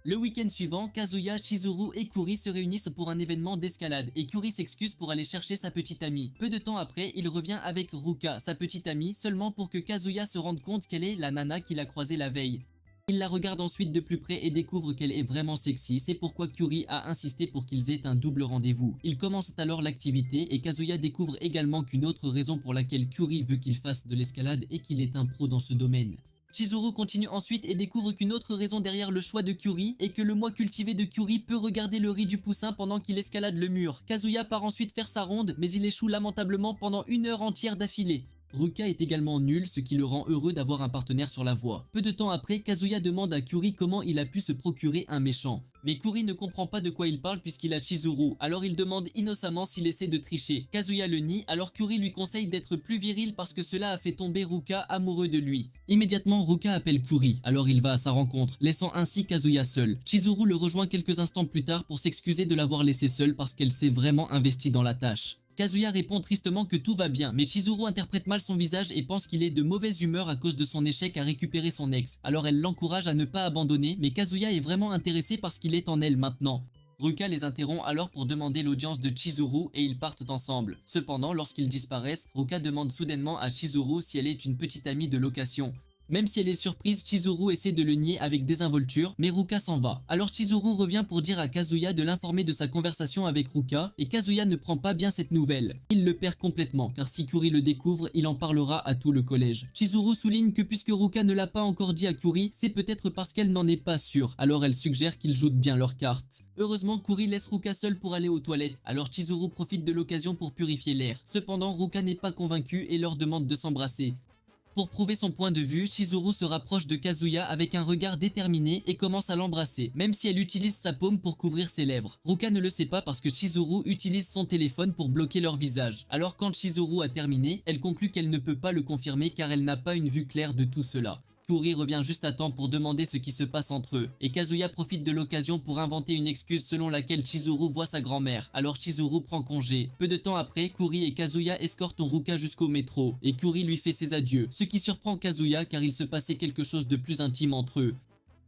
Le week-end suivant, Kazuya, Chizuru et Kuri se réunissent pour un événement d'escalade et Kuri s'excuse pour aller chercher sa petite amie. Peu de temps après, il revient avec Ruka, sa petite amie, seulement pour que Kazuya se rende compte qu'elle est la nana qu'il a croisée la veille. Il la regarde ensuite de plus près et découvre qu'elle est vraiment sexy, c'est pourquoi Kuri a insisté pour qu'ils aient un double rendez-vous. Ils commencent alors l'activité et Kazuya découvre également qu'une autre raison pour laquelle Kuri veut qu'il fasse de l'escalade est qu'il est un pro dans ce domaine. Chizuru continue ensuite et découvre qu'une autre raison derrière le choix de Kuri est que le moi cultivé de Kuri peut regarder le riz du poussin pendant qu'il escalade le mur. Kazuya part ensuite faire sa ronde mais il échoue lamentablement pendant 1 heure entière d'affilée. Ruka est également nul, ce qui le rend heureux d'avoir un partenaire sur la voie. Peu de temps après, Kazuya demande à Kuri comment il a pu se procurer un méchant. Mais Kuri ne comprend pas de quoi il parle puisqu'il a Chizuru, alors il demande innocemment s'il essaie de tricher. Kazuya le nie, alors Kuri lui conseille d'être plus viril parce que cela a fait tomber Ruka amoureux de lui. Immédiatement, Ruka appelle Kuri, alors il va à sa rencontre, laissant ainsi Kazuya seul. Chizuru le rejoint quelques instants plus tard pour s'excuser de l'avoir laissé seul parce qu'elle s'est vraiment investie dans la tâche. Kazuya répond tristement que tout va bien, mais Chizuru interprète mal son visage et pense qu'il est de mauvaise humeur à cause de son échec à récupérer son ex. Alors elle l'encourage à ne pas abandonner, mais Kazuya est vraiment intéressé parce qu'il est en elle maintenant. Ruka les interrompt alors pour demander l'audience de Chizuru et ils partent ensemble. Cependant, lorsqu'ils disparaissent, Ruka demande soudainement à Chizuru si elle est une petite amie de location. Même si elle est surprise, Chizuru essaie de le nier avec désinvolture, mais Ruka s'en va. Alors Chizuru revient pour dire à Kazuya de l'informer de sa conversation avec Ruka, et Kazuya ne prend pas bien cette nouvelle. Il le perd complètement, car si Kuri le découvre, il en parlera à tout le collège. Chizuru souligne que puisque Ruka ne l'a pas encore dit à Kuri, c'est peut-être parce qu'elle n'en est pas sûre, alors elle suggère qu'ils jouent bien leurs cartes. Heureusement, Kuri laisse Ruka seule pour aller aux toilettes, alors Chizuru profite de l'occasion pour purifier l'air. Cependant, Ruka n'est pas convaincue et leur demande de s'embrasser. Pour prouver son point de vue, Chizuru se rapproche de Kazuya avec un regard déterminé et commence à l'embrasser, même si elle utilise sa paume pour couvrir ses lèvres. Ruka ne le sait pas parce que Chizuru utilise son téléphone pour bloquer leur visage. Alors quand Chizuru a terminé, elle conclut qu'elle ne peut pas le confirmer car elle n'a pas une vue claire de tout cela. Kuri revient juste à temps pour demander ce qui se passe entre eux, et Kazuya profite de l'occasion pour inventer une excuse selon laquelle Chizuru voit sa grand-mère, alors Chizuru prend congé. Peu de temps après, Kuri et Kazuya escortent Ruka jusqu'au métro, et Kuri lui fait ses adieux, ce qui surprend Kazuya car il se passait quelque chose de plus intime entre eux.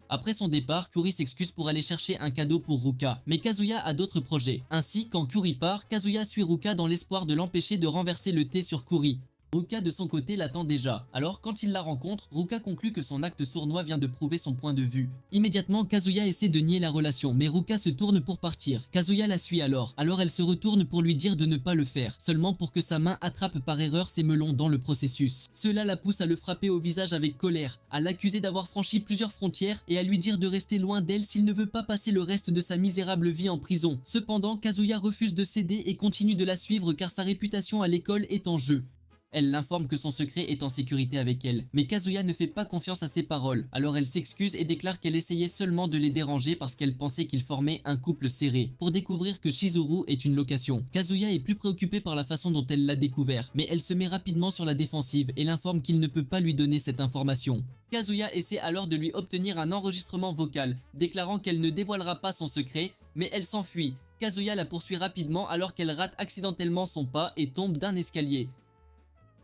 Après son départ, Kuri s'excuse pour aller chercher un cadeau pour Ruka, mais Kazuya a d'autres projets. Ainsi, quand Kuri part, Kazuya suit Ruka dans l'espoir de l'empêcher de renverser le thé sur Kuri. Ruka de son côté l'attend déjà, alors quand il la rencontre, Ruka conclut que son acte sournois vient de prouver son point de vue. Immédiatement, Kazuya essaie de nier la relation, mais Ruka se tourne pour partir. Kazuya la suit alors elle se retourne pour lui dire de ne pas le faire, seulement pour que sa main attrape par erreur ses melons dans le processus. Cela la pousse à le frapper au visage avec colère, à l'accuser d'avoir franchi plusieurs frontières et à lui dire de rester loin d'elle s'il ne veut pas passer le reste de sa misérable vie en prison. Cependant, Kazuya refuse de céder et continue de la suivre car sa réputation à l'école est en jeu. Elle l'informe que son secret est en sécurité avec elle, mais Kazuya ne fait pas confiance à ses paroles, alors elle s'excuse et déclare qu'elle essayait seulement de les déranger parce qu'elle pensait qu'ils formaient un couple serré, pour découvrir que Chizuru est une location. Kazuya est plus préoccupée par la façon dont elle l'a découvert, mais elle se met rapidement sur la défensive et l'informe qu'il ne peut pas lui donner cette information. Kazuya essaie alors de lui obtenir un enregistrement vocal, déclarant qu'elle ne dévoilera pas son secret, mais elle s'enfuit. Kazuya la poursuit rapidement alors qu'elle rate accidentellement son pas et tombe d'un escalier.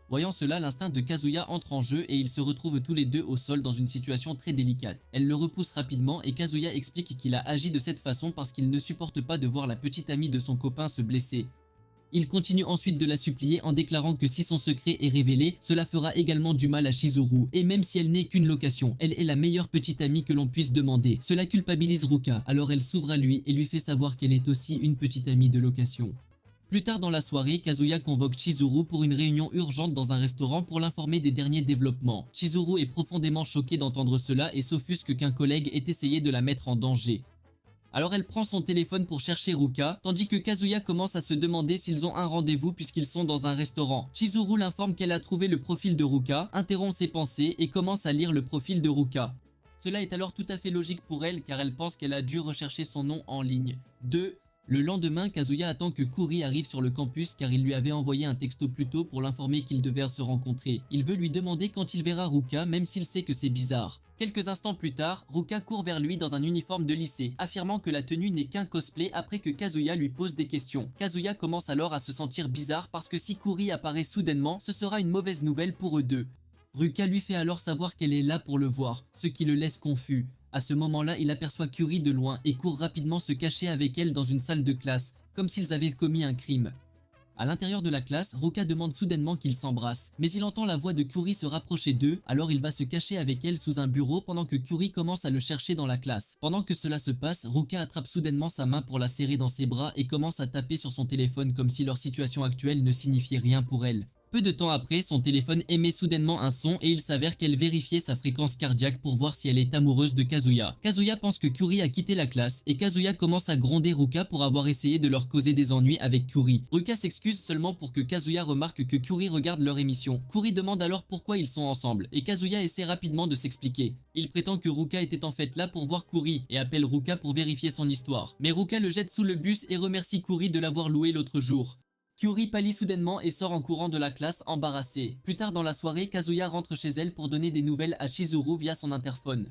Voyant cela, l'instinct de Kazuya entre en jeu et ils se retrouvent tous les deux au sol dans une situation très délicate. Elle le repousse rapidement et Kazuya explique qu'il a agi de cette façon parce qu'il ne supporte pas de voir la petite amie de son copain se blesser. Il continue ensuite de la supplier en déclarant que si son secret est révélé, cela fera également du mal à Chizuru. Et même si elle n'est qu'une location, elle est la meilleure petite amie que l'on puisse demander. Cela culpabilise Ruka, alors elle s'ouvre à lui et lui fait savoir qu'elle est aussi une petite amie de location. Plus tard dans la soirée, Kazuya convoque Chizuru pour une réunion urgente dans un restaurant pour l'informer des derniers développements. Chizuru est profondément choquée d'entendre cela et s'offusque qu'un collègue ait essayé de la mettre en danger. Alors elle prend son téléphone pour chercher Ruka, tandis que Kazuya commence à se demander s'ils ont un rendez-vous puisqu'ils sont dans un restaurant. Chizuru l'informe qu'elle a trouvé le profil de Ruka, interrompt ses pensées et commence à lire le profil de Ruka. Cela est alors tout à fait logique pour elle car elle pense qu'elle a dû rechercher son nom en ligne. Le lendemain, Kazuya attend que Kuri arrive sur le campus car il lui avait envoyé un texto plus tôt pour l'informer qu'ils devaient se rencontrer. Il veut lui demander quand il verra Ruka même s'il sait que c'est bizarre. Quelques instants plus tard, Ruka court vers lui dans un uniforme de lycée, affirmant que la tenue n'est qu'un cosplay après que Kazuya lui pose des questions. Kazuya commence alors à se sentir bizarre parce que si Kuri apparaît soudainement, ce sera une mauvaise nouvelle pour eux deux. Ruka lui fait alors savoir qu'elle est là pour le voir, ce qui le laisse confus. À ce moment-là, il aperçoit Kuri de loin et court rapidement se cacher avec elle dans une salle de classe, comme s'ils avaient commis un crime. À l'intérieur de la classe, Ruka demande soudainement qu'ils s'embrassent, mais il entend la voix de Kuri se rapprocher d'eux, alors il va se cacher avec elle sous un bureau pendant que Kuri commence à le chercher dans la classe. Pendant que cela se passe, Ruka attrape soudainement sa main pour la serrer dans ses bras et commence à taper sur son téléphone comme si leur situation actuelle ne signifiait rien pour elle. Peu de temps après, son téléphone émet soudainement un son et il s'avère qu'elle vérifiait sa fréquence cardiaque pour voir si elle est amoureuse de Kazuya. Kazuya pense que Kuri a quitté la classe et Kazuya commence à gronder Ruka pour avoir essayé de leur causer des ennuis avec Kuri. Ruka s'excuse seulement pour que Kazuya remarque que Kuri regarde leur émission. Kuri demande alors pourquoi ils sont ensemble et Kazuya essaie rapidement de s'expliquer. Il prétend que Ruka était en fait là pour voir Kuri et appelle Ruka pour vérifier son histoire. Mais Ruka le jette sous le bus et remercie Kuri de l'avoir loué l'autre jour. Kuri pâlit soudainement et sort en courant de la classe embarrassée. Plus tard dans la soirée, Kazuya rentre chez elle pour donner des nouvelles à Chizuru via son interphone.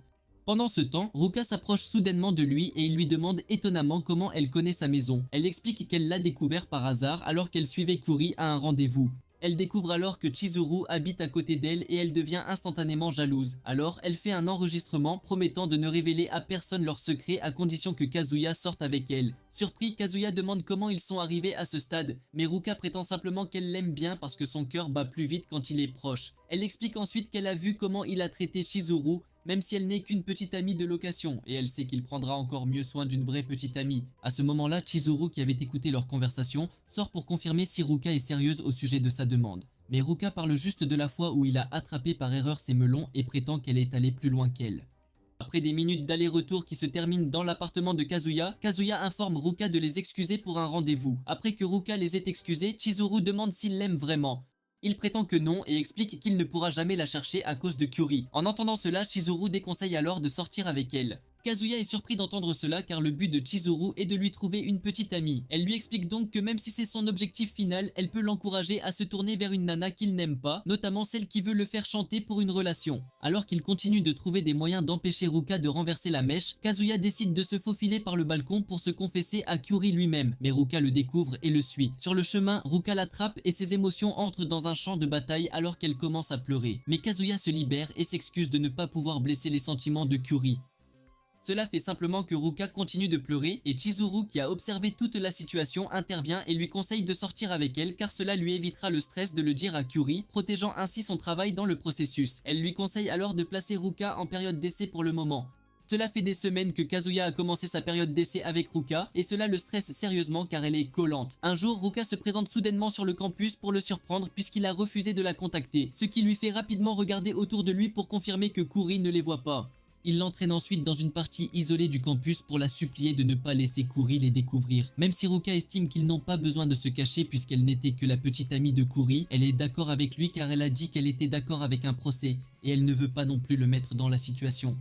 Pendant ce temps, Ruka s'approche soudainement de lui et il lui demande étonnamment comment elle connaît sa maison. Elle explique qu'elle l'a découvert par hasard alors qu'elle suivait Kuri à un rendez-vous. Elle découvre alors que Chizuru habite à côté d'elle et elle devient instantanément jalouse. Alors, elle fait un enregistrement promettant de ne révéler à personne leur secret à condition que Kazuya sorte avec elle. Surpris, Kazuya demande comment ils sont arrivés à ce stade, mais Ruka prétend simplement qu'elle l'aime bien parce que son cœur bat plus vite quand il est proche. Elle explique ensuite qu'elle a vu comment il a traité Chizuru, même si elle n'est qu'une petite amie de location, et elle sait qu'il prendra encore mieux soin d'une vraie petite amie. À ce moment-là, Chizuru, qui avait écouté leur conversation, sort pour confirmer si Ruka est sérieuse au sujet de sa demande. Mais Ruka parle juste de la fois où il a attrapé par erreur ses melons et prétend qu'elle est allée plus loin qu'elle. Après des minutes d'aller-retour qui se terminent dans l'appartement de Kazuya, Kazuya informe Ruka de les excuser pour un rendez-vous. Après que Ruka les ait excusés, Chizuru demande s'il l'aime vraiment. Il prétend que non et explique qu'il ne pourra jamais la chercher à cause de Kyuri. En entendant cela, Chizuru déconseille alors de sortir avec elle. Kazuya est surpris d'entendre cela car le but de Chizuru est de lui trouver une petite amie. Elle lui explique donc que même si c'est son objectif final, elle peut l'encourager à se tourner vers une nana qu'il n'aime pas, notamment celle qui veut le faire chanter pour une relation. Alors qu'il continue de trouver des moyens d'empêcher Ruka de renverser la mèche, Kazuya décide de se faufiler par le balcon pour se confesser à Kyuri lui-même, mais Ruka le découvre et le suit. Sur le chemin, Ruka l'attrape et ses émotions entrent dans un champ de bataille alors qu'elle commence à pleurer. Mais Kazuya se libère et s'excuse de ne pas pouvoir blesser les sentiments de Kyuri. Cela fait simplement que Ruka continue de pleurer et Chizuru, qui a observé toute la situation, intervient et lui conseille de sortir avec elle car cela lui évitera le stress de le dire à Kyuri, protégeant ainsi son travail dans le processus. Elle lui conseille alors de placer Ruka en période d'essai pour le moment. Cela fait des semaines que Kazuya a commencé sa période d'essai avec Ruka et cela le stresse sérieusement car elle est collante. Un jour, Ruka se présente soudainement sur le campus pour le surprendre puisqu'il a refusé de la contacter, ce qui lui fait rapidement regarder autour de lui pour confirmer que Kyuri ne les voit pas. Il l'entraîne ensuite dans une partie isolée du campus pour la supplier de ne pas laisser Kyuri les découvrir. Même si Ruka estime qu'ils n'ont pas besoin de se cacher puisqu'elle n'était que la petite amie de Kyuri, elle est d'accord avec lui car elle a dit qu'elle était d'accord avec un procès et elle ne veut pas non plus le mettre dans la situation.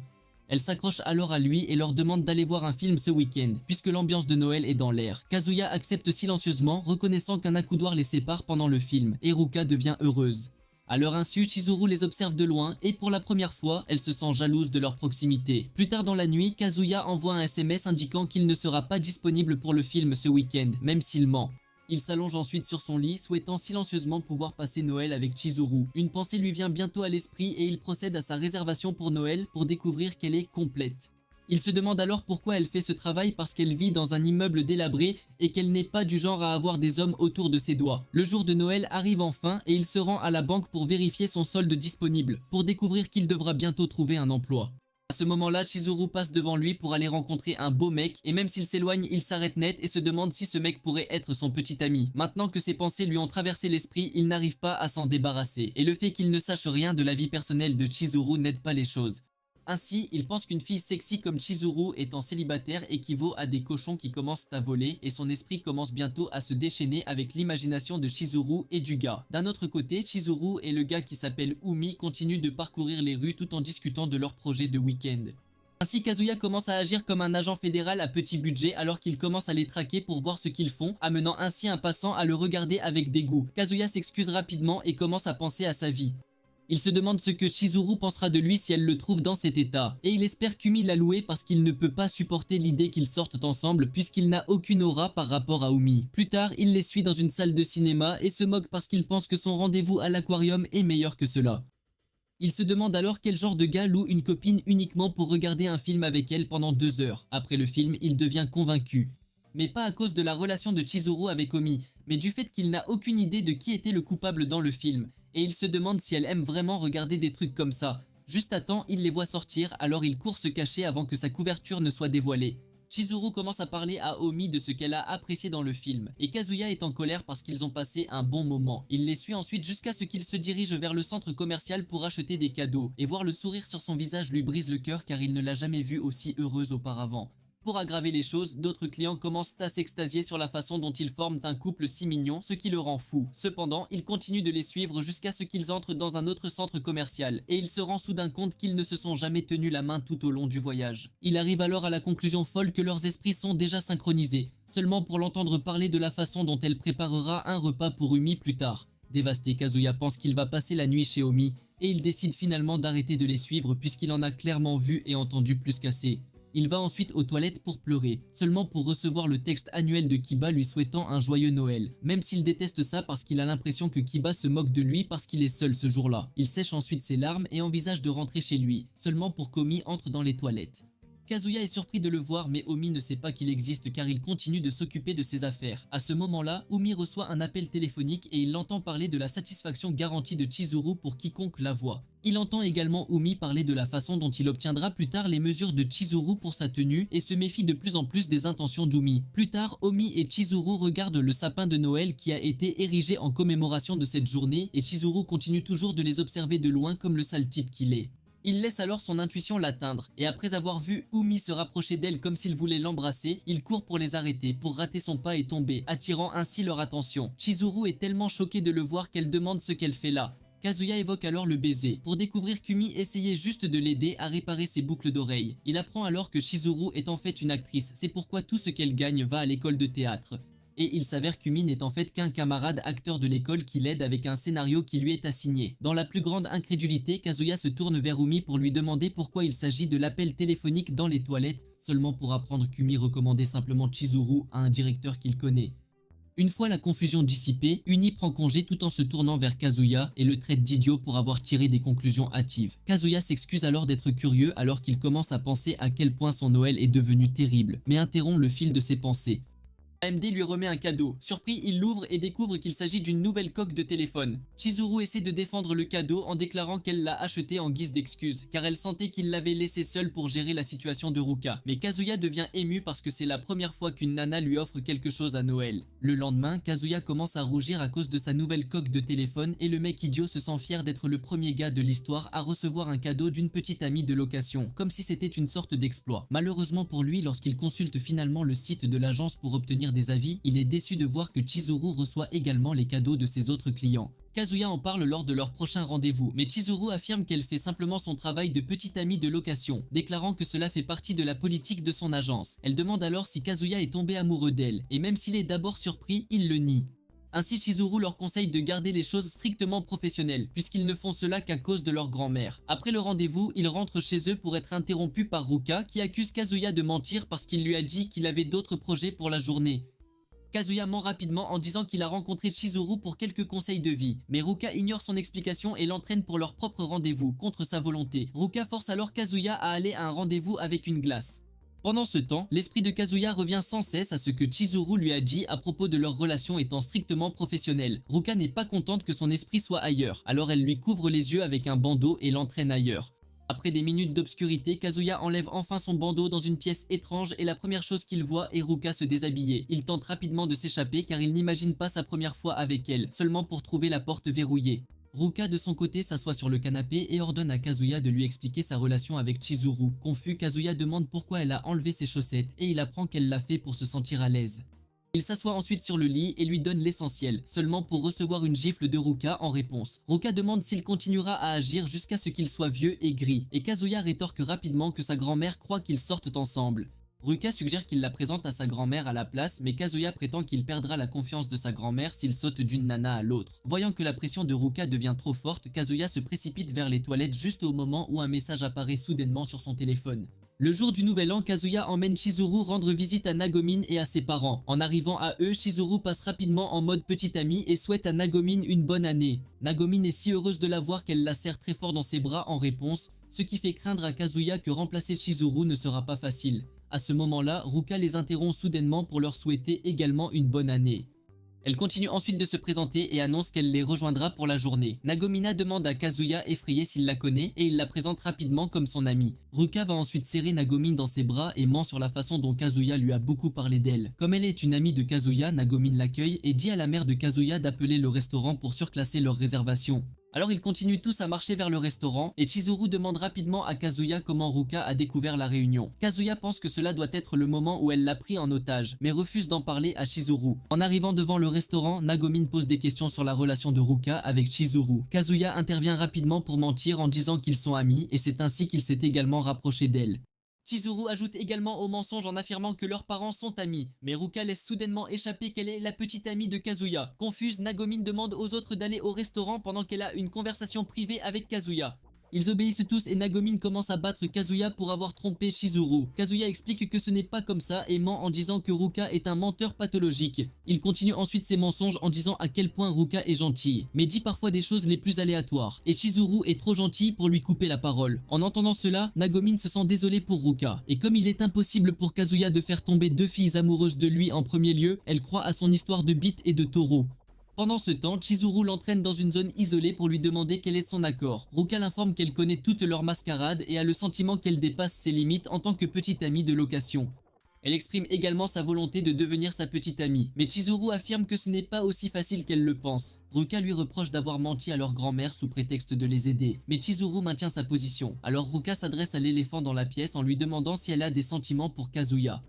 Elle s'accroche alors à lui et leur demande d'aller voir un film ce week-end, puisque l'ambiance de Noël est dans l'air. Kazuya accepte silencieusement, reconnaissant qu'un accoudoir les sépare pendant le film, et Ruka devient heureuse. À leur insu, Chizuru les observe de loin et pour la première fois, elle se sent jalouse de leur proximité. Plus tard dans la nuit, Kazuya envoie un SMS indiquant qu'il ne sera pas disponible pour le film ce week-end, même s'il ment. Il s'allonge ensuite sur son lit, souhaitant silencieusement pouvoir passer Noël avec Chizuru. Une pensée lui vient bientôt à l'esprit et il procède à sa réservation pour Noël pour découvrir qu'elle est complète. Il se demande alors pourquoi elle fait ce travail parce qu'elle vit dans un immeuble délabré et qu'elle n'est pas du genre à avoir des hommes autour de ses doigts. Le jour de Noël arrive enfin et il se rend à la banque pour vérifier son solde disponible, pour découvrir qu'il devra bientôt trouver un emploi. À ce moment-là, Chizuru passe devant lui pour aller rencontrer un beau mec et même s'il s'éloigne, il s'arrête net et se demande si ce mec pourrait être son petit ami. Maintenant que ses pensées lui ont traversé l'esprit, il n'arrive pas à s'en débarrasser. Et le fait qu'il ne sache rien de la vie personnelle de Chizuru n'aide pas les choses. Ainsi, il pense qu'une fille sexy comme Chizuru étant célibataire équivaut à des cochons qui commencent à voler et son esprit commence bientôt à se déchaîner avec l'imagination de Chizuru et du gars. D'un autre côté, Chizuru et le gars qui s'appelle Umi continuent de parcourir les rues tout en discutant de leur projet de week-end. Ainsi, Kazuya commence à agir comme un agent fédéral à petit budget alors qu'il commence à les traquer pour voir ce qu'ils font, amenant ainsi un passant à le regarder avec dégoût. Kazuya s'excuse rapidement et commence à penser à sa vie. Il se demande ce que Chizuru pensera de lui si elle le trouve dans cet état, et il espère qu'Umi l'a loué parce qu'il ne peut pas supporter l'idée qu'ils sortent ensemble puisqu'il n'a aucune aura par rapport à Umi. Plus tard, il les suit dans une salle de cinéma et se moque parce qu'il pense que son rendez-vous à l'aquarium est meilleur que cela. Il se demande alors quel genre de gars loue une copine uniquement pour regarder un film avec elle pendant 2 heures. Après le film, il devient convaincu. Mais pas à cause de la relation de Chizuru avec Umi, mais du fait qu'il n'a aucune idée de qui était le coupable dans le film. Et il se demande si elle aime vraiment regarder des trucs comme ça. Juste à temps, il les voit sortir, alors il court se cacher avant que sa couverture ne soit dévoilée. Chizuru commence à parler à Omi de ce qu'elle a apprécié dans le film, et Kazuya est en colère parce qu'ils ont passé un bon moment. Il les suit ensuite jusqu'à ce qu'il se dirige vers le centre commercial pour acheter des cadeaux, et voir le sourire sur son visage lui brise le cœur car il ne l'a jamais vue aussi heureuse auparavant. Pour aggraver les choses, d'autres clients commencent à s'extasier sur la façon dont ils forment un couple si mignon, ce qui le rend fou. Cependant, il continue de les suivre jusqu'à ce qu'ils entrent dans un autre centre commercial, et il se rend soudain compte qu'ils ne se sont jamais tenus la main tout au long du voyage. Il arrive alors à la conclusion folle que leurs esprits sont déjà synchronisés, seulement pour l'entendre parler de la façon dont elle préparera un repas pour Umi plus tard. Dévasté, Kazuya pense qu'il va passer la nuit chez Omi, et il décide finalement d'arrêter de les suivre puisqu'il en a clairement vu et entendu plus qu'assez. Il va ensuite aux toilettes pour pleurer, seulement pour recevoir le texte annuel de Kiba lui souhaitant un joyeux Noël. Même s'il déteste ça parce qu'il a l'impression que Kiba se moque de lui parce qu'il est seul ce jour-là. Il sèche ensuite ses larmes et envisage de rentrer chez lui, seulement pour qu'Omi entre dans les toilettes. Kazuya est surpris de le voir mais Omi ne sait pas qu'il existe car il continue de s'occuper de ses affaires. À ce moment-là, Omi reçoit un appel téléphonique et il l'entend parler de la satisfaction garantie de Chizuru pour quiconque la voit. Il entend également Omi parler de la façon dont il obtiendra plus tard les mesures de Chizuru pour sa tenue et se méfie de plus en plus des intentions d'Omi. Plus tard, Omi et Chizuru regardent le sapin de Noël qui a été érigé en commémoration de cette journée et Chizuru continue toujours de les observer de loin comme le sale type qu'il est. Il laisse alors son intuition l'atteindre, et après avoir vu Omi se rapprocher d'elle comme s'il voulait l'embrasser, il court pour les arrêter, pour rater son pas et tomber, attirant ainsi leur attention. Chizuru est tellement choquée de le voir qu'elle demande ce qu'elle fait là. Kazuya évoque alors le baiser, pour découvrir qu'Umi essayait juste de l'aider à réparer ses boucles d'oreilles. Il apprend alors que Chizuru est en fait une actrice, c'est pourquoi tout ce qu'elle gagne va à l'école de théâtre. Et il s'avère qu'Umi n'est en fait qu'un camarade acteur de l'école qui l'aide avec un scénario qui lui est assigné. Dans la plus grande incrédulité, Kazuya se tourne vers Umi pour lui demander pourquoi il s'agit de l'appel téléphonique dans les toilettes, seulement pour apprendre qu'Umi recommandait simplement Chizuru à un directeur qu'il connaît. Une fois la confusion dissipée, Uni prend congé tout en se tournant vers Kazuya et le traite d'idiot pour avoir tiré des conclusions hâtives. Kazuya s'excuse alors d'être curieux alors qu'il commence à penser à quel point son Noël est devenu terrible, mais interrompt le fil de ses pensées. AMD lui remet un cadeau. Surpris, il l'ouvre et découvre qu'il s'agit d'une nouvelle coque de téléphone. Chizuru essaie de défendre le cadeau en déclarant qu'elle l'a acheté en guise d'excuse, car elle sentait qu'il l'avait laissé seul pour gérer la situation de Ruka. Mais Kazuya devient ému parce que c'est la première fois qu'une nana lui offre quelque chose à Noël. Le lendemain, Kazuya commence à rougir à cause de sa nouvelle coque de téléphone et le mec idiot se sent fier d'être le premier gars de l'histoire à recevoir un cadeau d'une petite amie de location, comme si c'était une sorte d'exploit. Malheureusement pour lui, lorsqu'il consulte finalement le site de l'agence pour obtenir des avis, il est déçu de voir que Chizuru reçoit également les cadeaux de ses autres clients. Kazuya en parle lors de leur prochain rendez-vous, mais Chizuru affirme qu'elle fait simplement son travail de petite amie de location, déclarant que cela fait partie de la politique de son agence. Elle demande alors si Kazuya est tombé amoureux d'elle, et même s'il est d'abord surpris, il le nie. Ainsi, Chizuru leur conseille de garder les choses strictement professionnelles, puisqu'ils ne font cela qu'à cause de leur grand-mère. Après le rendez-vous, ils rentrent chez eux pour être interrompus par Ruka, qui accuse Kazuya de mentir parce qu'il lui a dit qu'il avait d'autres projets pour la journée. Kazuya ment rapidement en disant qu'il a rencontré Chizuru pour quelques conseils de vie, mais Ruka ignore son explication et l'entraîne pour leur propre rendez-vous, contre sa volonté. Ruka force alors Kazuya à aller à un rendez-vous avec une glace. Pendant ce temps, l'esprit de Kazuya revient sans cesse à ce que Chizuru lui a dit à propos de leur relation étant strictement professionnelle. Ruka n'est pas contente que son esprit soit ailleurs, alors elle lui couvre les yeux avec un bandeau et l'entraîne ailleurs. Après des minutes d'obscurité, Kazuya enlève enfin son bandeau dans une pièce étrange et la première chose qu'il voit est Ruka se déshabiller. Il tente rapidement de s'échapper car il n'imagine pas sa première fois avec elle, seulement pour trouver la porte verrouillée. Ruka de son côté s'assoit sur le canapé et ordonne à Kazuya de lui expliquer sa relation avec Chizuru. Confus, Kazuya demande pourquoi elle a enlevé ses chaussettes et il apprend qu'elle l'a fait pour se sentir à l'aise. Il s'assoit ensuite sur le lit et lui donne l'essentiel, seulement pour recevoir une gifle de Ruka en réponse. Ruka demande s'il continuera à agir jusqu'à ce qu'il soit vieux et gris, et Kazuya rétorque rapidement que sa grand-mère croit qu'ils sortent ensemble. Ruka suggère qu'il la présente à sa grand-mère à la place, mais Kazuya prétend qu'il perdra la confiance de sa grand-mère s'il saute d'une nana à l'autre. Voyant que la pression de Ruka devient trop forte, Kazuya se précipite vers les toilettes juste au moment où un message apparaît soudainement sur son téléphone. Le jour du nouvel an, Kazuya emmène Chizuru rendre visite à Nagomin et à ses parents. En arrivant à eux, Chizuru passe rapidement en mode petite amie et souhaite à Nagomin une bonne année. Nagomin est si heureuse de la voir qu'elle la serre très fort dans ses bras en réponse, ce qui fait craindre à Kazuya que remplacer Chizuru ne sera pas facile. À ce moment-là, Ruka les interrompt soudainement pour leur souhaiter également une bonne année. Elle continue ensuite de se présenter et annonce qu'elle les rejoindra pour la journée. Nagomina demande à Kazuya effrayé s'il la connaît et il la présente rapidement comme son amie. Ruka va ensuite serrer Nagomin dans ses bras et ment sur la façon dont Kazuya lui a beaucoup parlé d'elle. Comme elle est une amie de Kazuya, Nagomin l'accueille et dit à la mère de Kazuya d'appeler le restaurant pour surclasser leur réservation. Alors ils continuent tous à marcher vers le restaurant et Chizuru demande rapidement à Kazuya comment Ruka a découvert la réunion. Kazuya pense que cela doit être le moment où elle l'a pris en otage, mais refuse d'en parler à Chizuru. En arrivant devant le restaurant, Nagomin pose des questions sur la relation de Ruka avec Chizuru. Kazuya intervient rapidement pour mentir en disant qu'ils sont amis et c'est ainsi qu'il s'est également rapproché d'elle. Chizuru ajoute également au mensonge en affirmant que leurs parents sont amis, mais Ruka laisse soudainement échapper qu'elle est la petite amie de Kazuya. Confuse, Nagomin demande aux autres d'aller au restaurant pendant qu'elle a une conversation privée avec Kazuya. Ils obéissent tous et Nagomin commence à battre Kazuya pour avoir trompé Chizuru. Kazuya explique que ce n'est pas comme ça et ment en disant que Ruka est un menteur pathologique. Il continue ensuite ses mensonges en disant à quel point Ruka est gentille, mais dit parfois des choses les plus aléatoires. Et Chizuru est trop gentil pour lui couper la parole. En entendant cela, Nagomin se sent désolé pour Ruka. Et comme il est impossible pour Kazuya de faire tomber deux filles amoureuses de lui en premier lieu, elle croit à son histoire de bite et de taureau. Pendant ce temps, Chizuru l'entraîne dans une zone isolée pour lui demander quel est son accord. Ruka l'informe qu'elle connaît toute leur mascarade et a le sentiment qu'elle dépasse ses limites en tant que petite amie de location. Elle exprime également sa volonté de devenir sa petite amie, mais Chizuru affirme que ce n'est pas aussi facile qu'elle le pense. Ruka lui reproche d'avoir menti à leur grand-mère sous prétexte de les aider, mais Chizuru maintient sa position. Alors Ruka s'adresse à l'éléphant dans la pièce en lui demandant si elle a des sentiments pour Kazuya.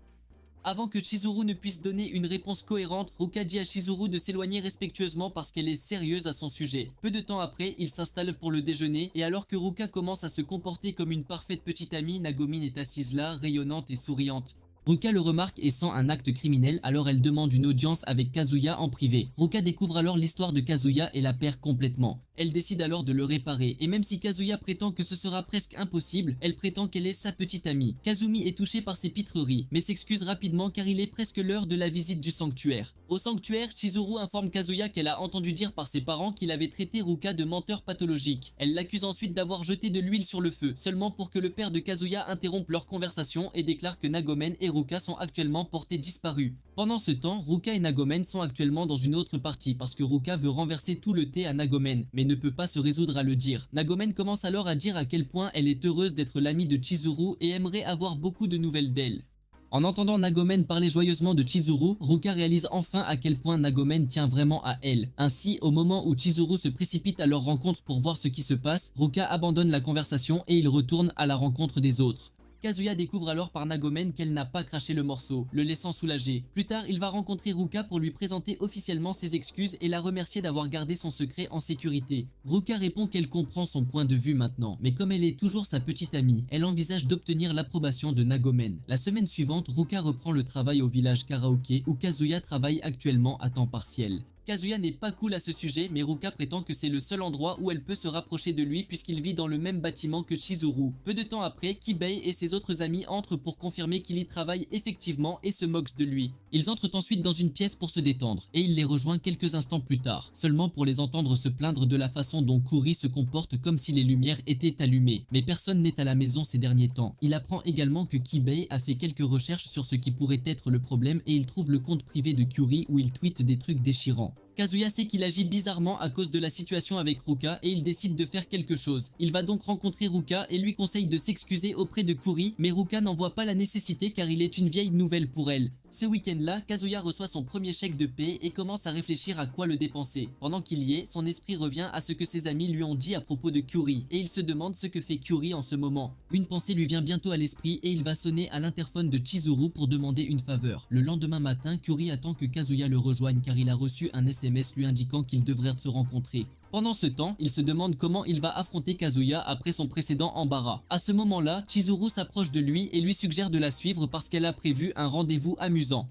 Avant que Chizuru ne puisse donner une réponse cohérente, Ruka dit à Chizuru de s'éloigner respectueusement parce qu'elle est sérieuse à son sujet. Peu de temps après, ils s'installent pour le déjeuner et alors que Ruka commence à se comporter comme une parfaite petite amie, Nagomin est assise là, rayonnante et souriante. Ruka le remarque et sent un acte criminel, alors elle demande une audience avec Kazuya en privé. Ruka découvre alors l'histoire de Kazuya et la perd complètement. Elle décide alors de le réparer, et même si Kazuya prétend que ce sera presque impossible, elle prétend qu'elle est sa petite amie. Kazumi est touché par ses pitreries, mais s'excuse rapidement car il est presque l'heure de la visite du sanctuaire. Au sanctuaire, Chizuru informe Kazuya qu'elle a entendu dire par ses parents qu'il avait traité Ruka de menteur pathologique. Elle l'accuse ensuite d'avoir jeté de l'huile sur le feu, seulement pour que le père de Kazuya interrompe leur conversation et déclare que Nagomen et Ruka sont actuellement portés disparus. Pendant ce temps, Ruka et Nagomen sont actuellement dans une autre partie parce que Ruka veut renverser tout le thé à Nagomen, mais ne peut pas se résoudre à le dire. Nagomen commence alors à dire à quel point elle est heureuse d'être l'amie de Chizuru et aimerait avoir beaucoup de nouvelles d'elle. En entendant Nagomen parler joyeusement de Chizuru, Ruka réalise enfin à quel point Nagomen tient vraiment à elle. Ainsi, au moment où Chizuru se précipite à leur rencontre pour voir ce qui se passe, Ruka abandonne la conversation et il retourne à la rencontre des autres. Kazuya découvre alors par Nagomen qu'elle n'a pas craché le morceau, le laissant soulagé. Plus tard, il va rencontrer Ruka pour lui présenter officiellement ses excuses et la remercier d'avoir gardé son secret en sécurité. Ruka répond qu'elle comprend son point de vue maintenant, mais comme elle est toujours sa petite amie, elle envisage d'obtenir l'approbation de Nagomen. La semaine suivante, Ruka reprend le travail au village karaoké où Kazuya travaille actuellement à temps partiel. Kazuya n'est pas cool à ce sujet, mais Ruka prétend que c'est le seul endroit où elle peut se rapprocher de lui puisqu'il vit dans le même bâtiment que Chizuru. Peu de temps après, Kibei et ses autres amis entrent pour confirmer qu'il y travaille effectivement et se moquent de lui. Ils entrent ensuite dans une pièce pour se détendre, et il les rejoint quelques instants plus tard, seulement pour les entendre se plaindre de la façon dont Kuri se comporte comme si les lumières étaient allumées. Mais personne n'est à la maison ces derniers temps. Il apprend également que Kibei a fait quelques recherches sur ce qui pourrait être le problème et il trouve le compte privé de Kuri où il tweete des trucs déchirants. Kazuya sait qu'il agit bizarrement à cause de la situation avec Ruka et il décide de faire quelque chose. Il va donc rencontrer Ruka et lui conseille de s'excuser auprès de Kuri, mais Ruka n'en voit pas la nécessité car il est une vieille nouvelle pour elle. Ce week-end-là, Kazuya reçoit son premier chèque de paie et commence à réfléchir à quoi le dépenser. Pendant qu'il y est, son esprit revient à ce que ses amis lui ont dit à propos de Kuri et il se demande ce que fait Kuri en ce moment. Une pensée lui vient bientôt à l'esprit et il va sonner à l'interphone de Chizuru pour demander une faveur. Le lendemain matin, Kuri attend que Kazuya le rejoigne car il a reçu un SMS lui indiquant qu'ils devraient se rencontrer. Pendant ce temps, il se demande comment il va affronter Kazuya après son précédent embarras. À ce moment-là, Chizuru s'approche de lui et lui suggère de la suivre parce qu'elle a prévu un rendez-vous amusant.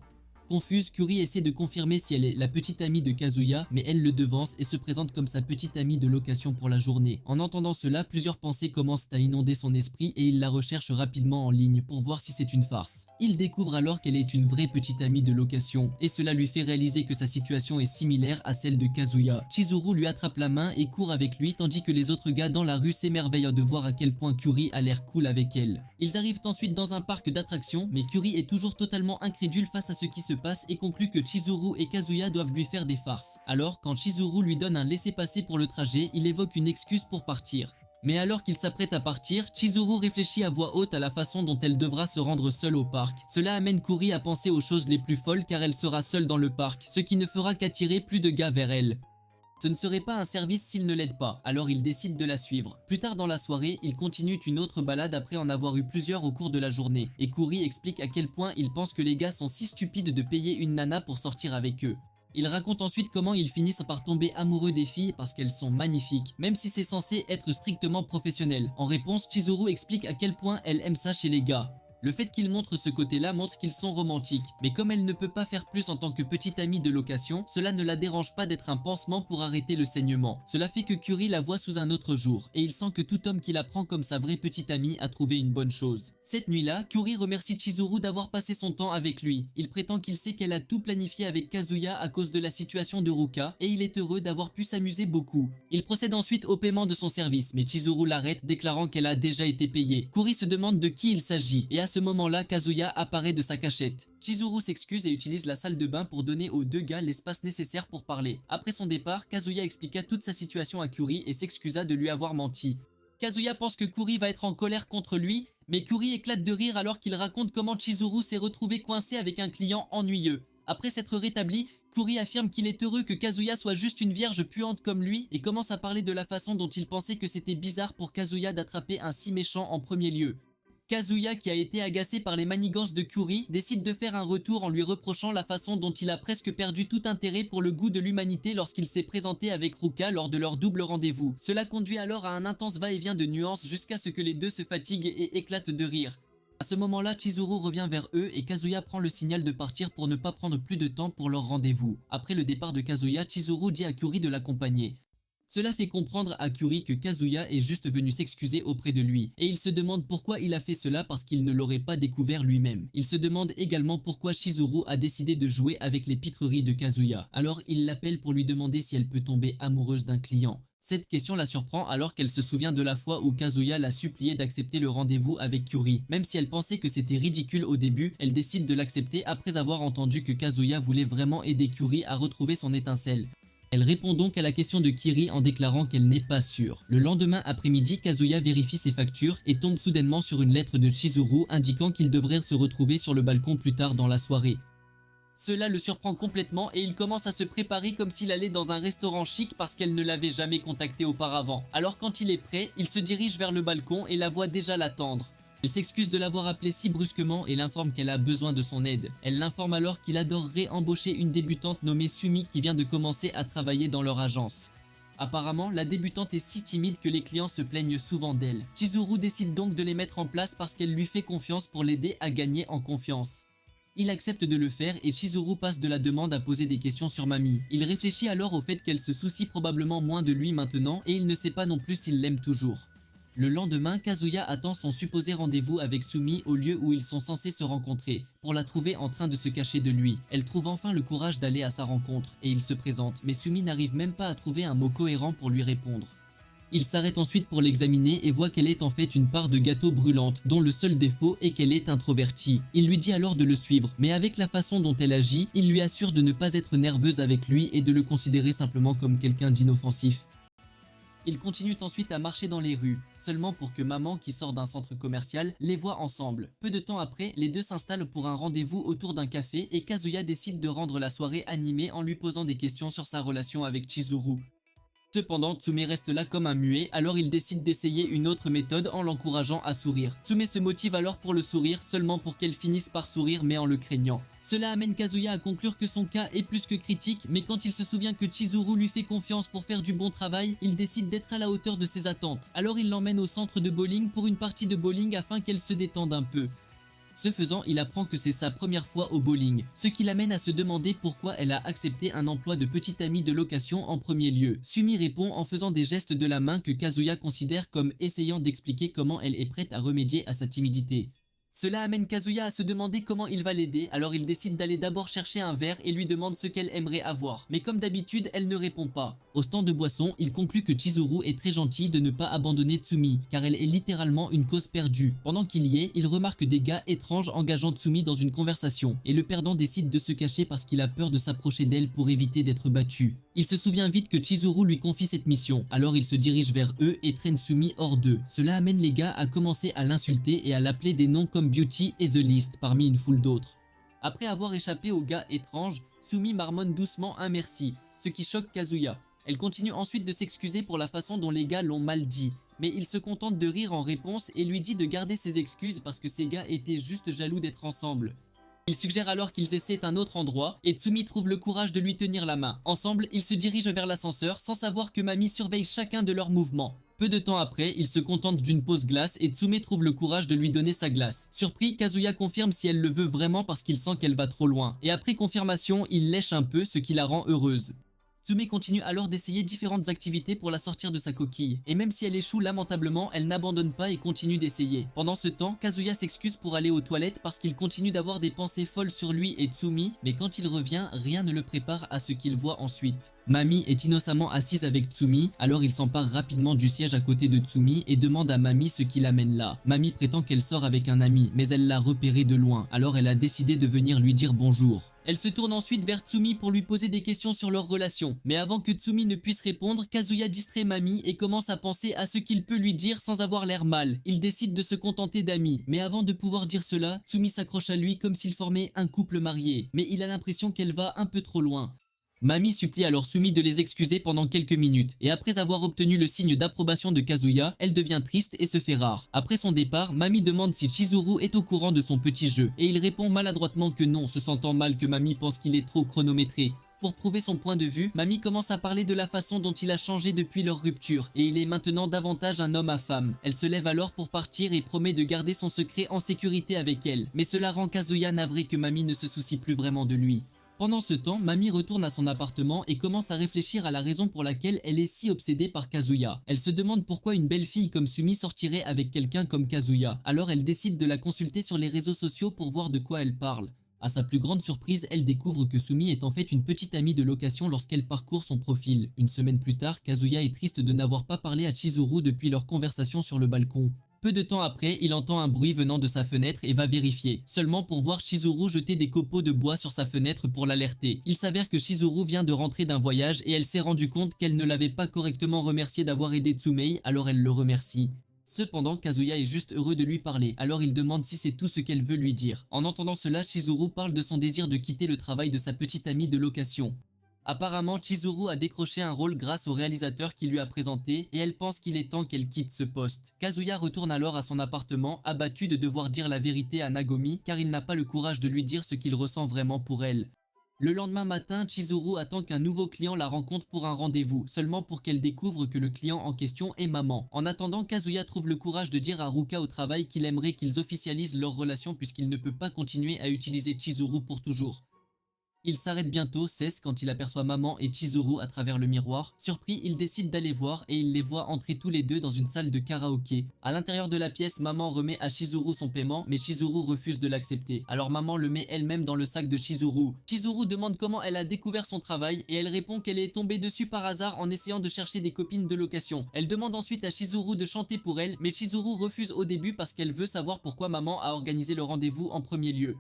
Confuse, Kuri essaie de confirmer si elle est la petite amie de Kazuya, mais elle le devance et se présente comme sa petite amie de location pour la journée. En entendant cela, plusieurs pensées commencent à inonder son esprit et il la recherche rapidement en ligne pour voir si c'est une farce. Il découvre alors qu'elle est une vraie petite amie de location et cela lui fait réaliser que sa situation est similaire à celle de Kazuya. Chizuru lui attrape la main et court avec lui tandis que les autres gars dans la rue s'émerveillent de voir à quel point Kuri a l'air cool avec elle. Ils arrivent ensuite dans un parc d'attractions, mais Kuri est toujours totalement incrédule face à ce qui se passe et conclut que Chizuru et Kazuya doivent lui faire des farces. Alors, quand Chizuru lui donne un laissez-passer pour le trajet, il évoque une excuse pour partir. Mais alors qu'il s'apprête à partir, Chizuru réfléchit à voix haute à la façon dont elle devra se rendre seule au parc. Cela amène Kuri à penser aux choses les plus folles car elle sera seule dans le parc, ce qui ne fera qu'attirer plus de gars vers elle. Ce ne serait pas un service s'il ne l'aide pas, alors il décide de la suivre. Plus tard dans la soirée, il continue une autre balade après en avoir eu plusieurs au cours de la journée, et Kuri explique à quel point il pense que les gars sont si stupides de payer une nana pour sortir avec eux. Il raconte ensuite comment ils finissent par tomber amoureux des filles parce qu'elles sont magnifiques, même si c'est censé être strictement professionnel. En réponse, Chizuru explique à quel point elle aime ça chez les gars. Le fait qu'il montre ce côté-là montre qu'ils sont romantiques, mais comme elle ne peut pas faire plus en tant que petite amie de location, cela ne la dérange pas d'être un pansement pour arrêter le saignement. Cela fait que Curie la voit sous un autre jour, et il sent que tout homme qui la prend comme sa vraie petite amie a trouvé une bonne chose. Cette nuit-là, Curie remercie Chizuru d'avoir passé son temps avec lui. Il prétend qu'il sait qu'elle a tout planifié avec Kazuya à cause de la situation de Ruka, et il est heureux d'avoir pu s'amuser beaucoup. Il procède ensuite au paiement de son service, mais Chizuru l'arrête, déclarant qu'elle a déjà été payée. Curie se demande de qui il s'agit, et à ce moment-là, Kazuya apparaît de sa cachette. Chizuru s'excuse et utilise la salle de bain pour donner aux deux gars l'espace nécessaire pour parler. Après son départ, Kazuya expliqua toute sa situation à Curie et s'excusa de lui avoir menti. Kazuya pense que Curie va être en colère contre lui, mais Curie éclate de rire alors qu'il raconte comment Chizuru s'est retrouvé coincé avec un client ennuyeux. Après s'être rétabli, Curie affirme qu'il est heureux que Kazuya soit juste une vierge puante comme lui et commence à parler de la façon dont il pensait que c'était bizarre pour Kazuya d'attraper un si méchant en premier lieu. Kazuya, qui a été agacé par les manigances de Curie, décide de faire un retour en lui reprochant la façon dont il a presque perdu tout intérêt pour le goût de l'humanité lorsqu'il s'est présenté avec Ruka lors de leur double rendez-vous. Cela conduit alors à un intense va-et-vient de nuances jusqu'à ce que les deux se fatiguent et éclatent de rire. À ce moment-là, Chizuru revient vers eux et Kazuya prend le signal de partir pour ne pas prendre plus de temps pour leur rendez-vous. Après le départ de Kazuya, Chizuru dit à Curie de l'accompagner. Cela fait comprendre à Curie que Kazuya est juste venu s'excuser auprès de lui, et il se demande pourquoi il a fait cela parce qu'il ne l'aurait pas découvert lui-même. Il se demande également pourquoi Chizuru a décidé de jouer avec les pitreries de Kazuya. Alors il l'appelle pour lui demander si elle peut tomber amoureuse d'un client. Cette question la surprend alors qu'elle se souvient de la fois où Kazuya l'a supplié d'accepter le rendez-vous avec Curie. Même si elle pensait que c'était ridicule au début, elle décide de l'accepter après avoir entendu que Kazuya voulait vraiment aider Curie à retrouver son étincelle. Elle répond donc à la question de Kiri en déclarant qu'elle n'est pas sûre. Le lendemain après-midi, Kazuya vérifie ses factures et tombe soudainement sur une lettre de Chizuru indiquant qu'ils devraient se retrouver sur le balcon plus tard dans la soirée. Cela le surprend complètement et il commence à se préparer comme s'il allait dans un restaurant chic parce qu'elle ne l'avait jamais contacté auparavant. Alors quand il est prêt, il se dirige vers le balcon et la voit déjà l'attendre. Elle s'excuse de l'avoir appelé si brusquement et l'informe qu'elle a besoin de son aide. Elle l'informe alors qu'il adorerait embaucher une débutante nommée Sumi qui vient de commencer à travailler dans leur agence. Apparemment, la débutante est si timide que les clients se plaignent souvent d'elle. Chizuru décide donc de les mettre en place parce qu'elle lui fait confiance pour l'aider à gagner en confiance. Il accepte de le faire et Chizuru passe de la demande à poser des questions sur Mami. Il réfléchit alors au fait qu'elle se soucie probablement moins de lui maintenant et il ne sait pas non plus s'il l'aime toujours. Le lendemain, Kazuya attend son supposé rendez-vous avec Sumi au lieu où ils sont censés se rencontrer, pour la trouver en train de se cacher de lui. Elle trouve enfin le courage d'aller à sa rencontre, et il se présente, mais Sumi n'arrive même pas à trouver un mot cohérent pour lui répondre. Il s'arrête ensuite pour l'examiner et voit qu'elle est en fait une part de gâteau brûlante, dont le seul défaut est qu'elle est introvertie. Il lui dit alors de le suivre, mais avec la façon dont elle agit, il lui assure de ne pas être nerveuse avec lui et de le considérer simplement comme quelqu'un d'inoffensif. Ils continuent ensuite à marcher dans les rues, seulement pour que maman, qui sort d'un centre commercial, les voit ensemble. Peu de temps après, les deux s'installent pour un rendez-vous autour d'un café et Kazuya décide de rendre la soirée animée en lui posant des questions sur sa relation avec Chizuru. Cependant, Tsume reste là comme un muet, alors il décide d'essayer une autre méthode en l'encourageant à sourire. Tsume se motive alors pour le sourire, seulement pour qu'elle finisse par sourire mais en le craignant. Cela amène Kazuya à conclure que son cas est plus que critique, mais quand il se souvient que Chizuru lui fait confiance pour faire du bon travail, il décide d'être à la hauteur de ses attentes. Alors il l'emmène au centre de bowling pour une partie de bowling afin qu'elle se détende un peu. Ce faisant, il apprend que c'est sa première fois au bowling, ce qui l'amène à se demander pourquoi elle a accepté un emploi de petite amie de location en premier lieu. Sumi répond en faisant des gestes de la main que Kazuya considère comme essayant d'expliquer comment elle est prête à remédier à sa timidité. Cela amène Kazuya à se demander comment il va l'aider, alors il décide d'aller d'abord chercher un verre et lui demande ce qu'elle aimerait avoir. Mais comme d'habitude, elle ne répond pas. Au stand de boisson, il conclut que Chizuru est très gentil de ne pas abandonner Tsumi, car elle est littéralement une cause perdue. Pendant qu'il y est, il remarque des gars étranges engageant Tsumi dans une conversation, et le perdant décide de se cacher parce qu'il a peur de s'approcher d'elle pour éviter d'être battu. Il se souvient vite que Chizuru lui confie cette mission, alors il se dirige vers eux et traîne Sumi hors d'eux. Cela amène les gars à commencer à l'insulter et à l'appeler des noms comme Beauty et The List parmi une foule d'autres. Après avoir échappé aux gars étranges, Sumi marmonne doucement un merci, ce qui choque Kazuya. Elle continue ensuite de s'excuser pour la façon dont les gars l'ont mal dit, mais il se contente de rire en réponse et lui dit de garder ses excuses parce que ces gars étaient juste jaloux d'être ensemble. Il suggère alors qu'ils essaient un autre endroit et Tsumi trouve le courage de lui tenir la main. Ensemble, ils se dirigent vers l'ascenseur sans savoir que Mami surveille chacun de leurs mouvements. Peu de temps après, il se contente d'une pause glace et Tsume trouve le courage de lui donner sa glace. Surpris, Kazuya confirme si elle le veut vraiment parce qu'il sent qu'elle va trop loin. Et après confirmation, il lèche un peu, ce qui la rend heureuse. Tsume continue alors d'essayer différentes activités pour la sortir de sa coquille. Et même si elle échoue lamentablement, elle n'abandonne pas et continue d'essayer. Pendant ce temps, Kazuya s'excuse pour aller aux toilettes parce qu'il continue d'avoir des pensées folles sur lui et Tsumi, mais quand il revient, rien ne le prépare à ce qu'il voit ensuite. Mami est innocemment assise avec Tsumi, alors il s'empare rapidement du siège à côté de Tsumi et demande à Mami ce qui l'amène là. Mami prétend qu'elle sort avec un ami, mais elle l'a repéré de loin, alors elle a décidé de venir lui dire bonjour. Elle se tourne ensuite vers Tsumi pour lui poser des questions sur leur relation. Mais avant que Tsumi ne puisse répondre, Kazuya distrait Mami et commence à penser à ce qu'il peut lui dire sans avoir l'air mal. Il décide de se contenter d'amis. Mais avant de pouvoir dire cela, Tsumi s'accroche à lui comme s'ils formaient un couple marié. Mais il a l'impression qu'elle va un peu trop loin. Mami supplie alors Tsumi de les excuser pendant quelques minutes, et après avoir obtenu le signe d'approbation de Kazuya, elle devient triste et se fait rare. Après son départ, Mami demande si Chizuru est au courant de son petit jeu, et il répond maladroitement que non, se sentant mal que Mami pense qu'il est trop chronométré. Pour prouver son point de vue, Mami commence à parler de la façon dont il a changé depuis leur rupture, et il est maintenant davantage un homme à femme. Elle se lève alors pour partir et promet de garder son secret en sécurité avec elle, mais cela rend Kazuya navré que Mami ne se soucie plus vraiment de lui. Pendant ce temps, Mami retourne à son appartement et commence à réfléchir à la raison pour laquelle elle est si obsédée par Kazuya. Elle se demande pourquoi une belle fille comme Sumi sortirait avec quelqu'un comme Kazuya. Alors elle décide de la consulter sur les réseaux sociaux pour voir de quoi elle parle. À sa plus grande surprise, elle découvre que Sumi est en fait une petite amie de location lorsqu'elle parcourt son profil. Une semaine plus tard, Kazuya est triste de n'avoir pas parlé à Chizuru depuis leur conversation sur le balcon. Peu de temps après, il entend un bruit venant de sa fenêtre et va vérifier, seulement pour voir Chizuru jeter des copeaux de bois sur sa fenêtre pour l'alerter. Il s'avère que Chizuru vient de rentrer d'un voyage et elle s'est rendue compte qu'elle ne l'avait pas correctement remercié d'avoir aidé Tsumei, alors elle le remercie. Cependant, Kazuya est juste heureux de lui parler, alors il demande si c'est tout ce qu'elle veut lui dire. En entendant cela, Chizuru parle de son désir de quitter le travail de sa petite amie de location. Apparemment, Chizuru a décroché un rôle grâce au réalisateur qui lui a présenté et elle pense qu'il est temps qu'elle quitte ce poste. Kazuya retourne alors à son appartement, abattu de devoir dire la vérité à Nagomi car il n'a pas le courage de lui dire ce qu'il ressent vraiment pour elle. Le lendemain matin, Chizuru attend qu'un nouveau client la rencontre pour un rendez-vous, seulement pour qu'elle découvre que le client en question est maman. En attendant, Kazuya trouve le courage de dire à Ruka au travail qu'il aimerait qu'ils officialisent leur relation puisqu'il ne peut pas continuer à utiliser Chizuru pour toujours. Il s'arrête bientôt, cesse quand il aperçoit maman et Chizuru à travers le miroir. Surpris, il décide d'aller voir et il les voit entrer tous les deux dans une salle de karaoké. À l'intérieur de la pièce, maman remet à Chizuru son paiement, mais Chizuru refuse de l'accepter. Alors maman le met elle-même dans le sac de Chizuru. Chizuru demande comment elle a découvert son travail et elle répond qu'elle est tombée dessus par hasard en essayant de chercher des copines de location. Elle demande ensuite à Chizuru de chanter pour elle, mais Chizuru refuse au début parce qu'elle veut savoir pourquoi maman a organisé le rendez-vous en premier lieu.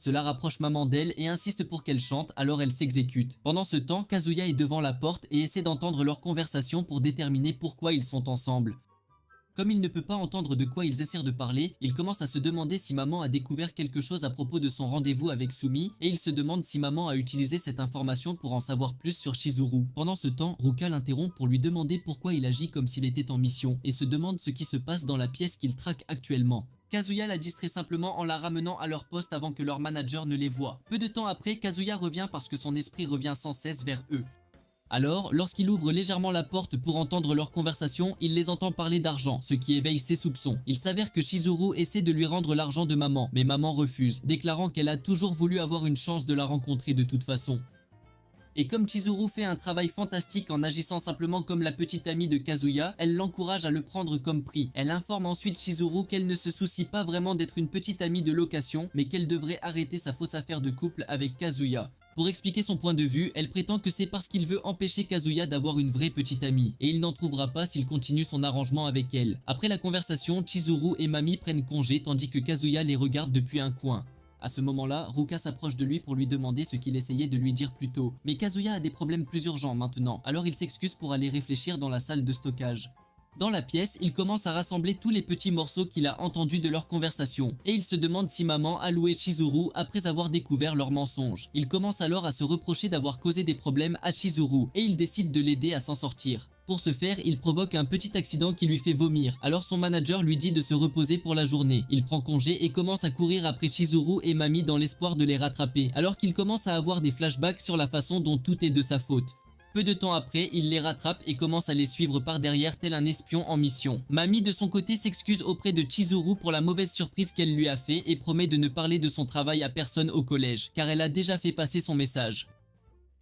Cela rapproche maman d'elle et insiste pour qu'elle chante, alors elle s'exécute. Pendant ce temps, Kazuya est devant la porte et essaie d'entendre leur conversation pour déterminer pourquoi ils sont ensemble. Comme il ne peut pas entendre de quoi ils essaient de parler, il commence à se demander si maman a découvert quelque chose à propos de son rendez-vous avec Sumi et il se demande si maman a utilisé cette information pour en savoir plus sur Chizuru. Pendant ce temps, Ruka l'interrompt pour lui demander pourquoi il agit comme s'il était en mission et se demande ce qui se passe dans la pièce qu'il traque actuellement. Kazuya la distrait simplement en la ramenant à leur poste avant que leur manager ne les voie. Peu de temps après, Kazuya revient parce que son esprit revient sans cesse vers eux. Alors, lorsqu'il ouvre légèrement la porte pour entendre leur conversation, il les entend parler d'argent, ce qui éveille ses soupçons. Il s'avère que Chizuru essaie de lui rendre l'argent de maman, mais maman refuse, déclarant qu'elle a toujours voulu avoir une chance de la rencontrer de toute façon. Et comme Chizuru fait un travail fantastique en agissant simplement comme la petite amie de Kazuya, elle l'encourage à le prendre comme prix. Elle informe ensuite Chizuru qu'elle ne se soucie pas vraiment d'être une petite amie de location, mais qu'elle devrait arrêter sa fausse affaire de couple avec Kazuya. Pour expliquer son point de vue, elle prétend que c'est parce qu'il veut empêcher Kazuya d'avoir une vraie petite amie, et il n'en trouvera pas s'il continue son arrangement avec elle. Après la conversation, Chizuru et Mami prennent congé tandis que Kazuya les regarde depuis un coin. À ce moment-là, Ruka s'approche de lui pour lui demander ce qu'il essayait de lui dire plus tôt. Mais Kazuya a des problèmes plus urgents maintenant, alors il s'excuse pour aller réfléchir dans la salle de stockage. Dans la pièce, il commence à rassembler tous les petits morceaux qu'il a entendus de leur conversation, et il se demande si maman a loué Chizuru après avoir découvert leurs mensonges. Il commence alors à se reprocher d'avoir causé des problèmes à Chizuru, et il décide de l'aider à s'en sortir. Pour ce faire, il provoque un petit accident qui lui fait vomir, alors son manager lui dit de se reposer pour la journée. Il prend congé et commence à courir après Chizuru et Mami dans l'espoir de les rattraper, alors qu'il commence à avoir des flashbacks sur la façon dont tout est de sa faute. Peu de temps après, il les rattrape et commence à les suivre par derrière tel un espion en mission. Mami de son côté s'excuse auprès de Chizuru pour la mauvaise surprise qu'elle lui a fait et promet de ne parler de son travail à personne au collège, car elle a déjà fait passer son message.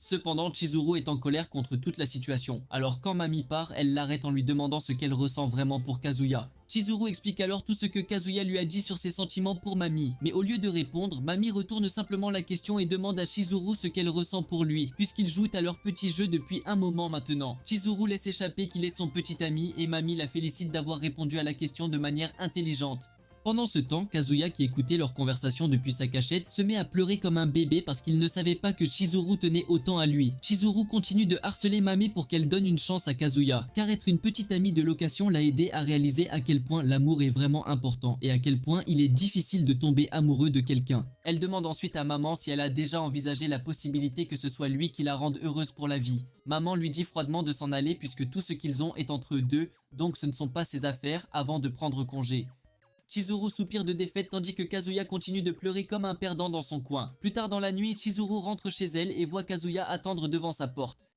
Cependant, Chizuru est en colère contre toute la situation. Alors quand Mami part, elle l'arrête en lui demandant ce qu'elle ressent vraiment pour Kazuya. Chizuru explique alors tout ce que Kazuya lui a dit sur ses sentiments pour Mami. Mais au lieu de répondre, Mami retourne simplement la question et demande à Chizuru ce qu'elle ressent pour lui, puisqu'ils jouent à leur petit jeu depuis un moment maintenant. Chizuru laisse échapper qu'il est son petit ami et Mami la félicite d'avoir répondu à la question de manière intelligente. Pendant ce temps, Kazuya, qui écoutait leur conversation depuis sa cachette, se met à pleurer comme un bébé parce qu'il ne savait pas que Chizuru tenait autant à lui. Chizuru continue de harceler Mami pour qu'elle donne une chance à Kazuya, car être une petite amie de location l'a aidé à réaliser à quel point l'amour est vraiment important et à quel point il est difficile de tomber amoureux de quelqu'un. Elle demande ensuite à maman si elle a déjà envisagé la possibilité que ce soit lui qui la rende heureuse pour la vie. Maman lui dit froidement de s'en aller puisque tout ce qu'ils ont est entre eux deux, donc ce ne sont pas ses affaires avant de prendre congé. Chizuru soupire de défaite tandis que Kazuya continue de pleurer comme un perdant dans son coin. Plus tard dans la nuit, Chizuru rentre chez elle et voit Kazuya attendre devant sa porte.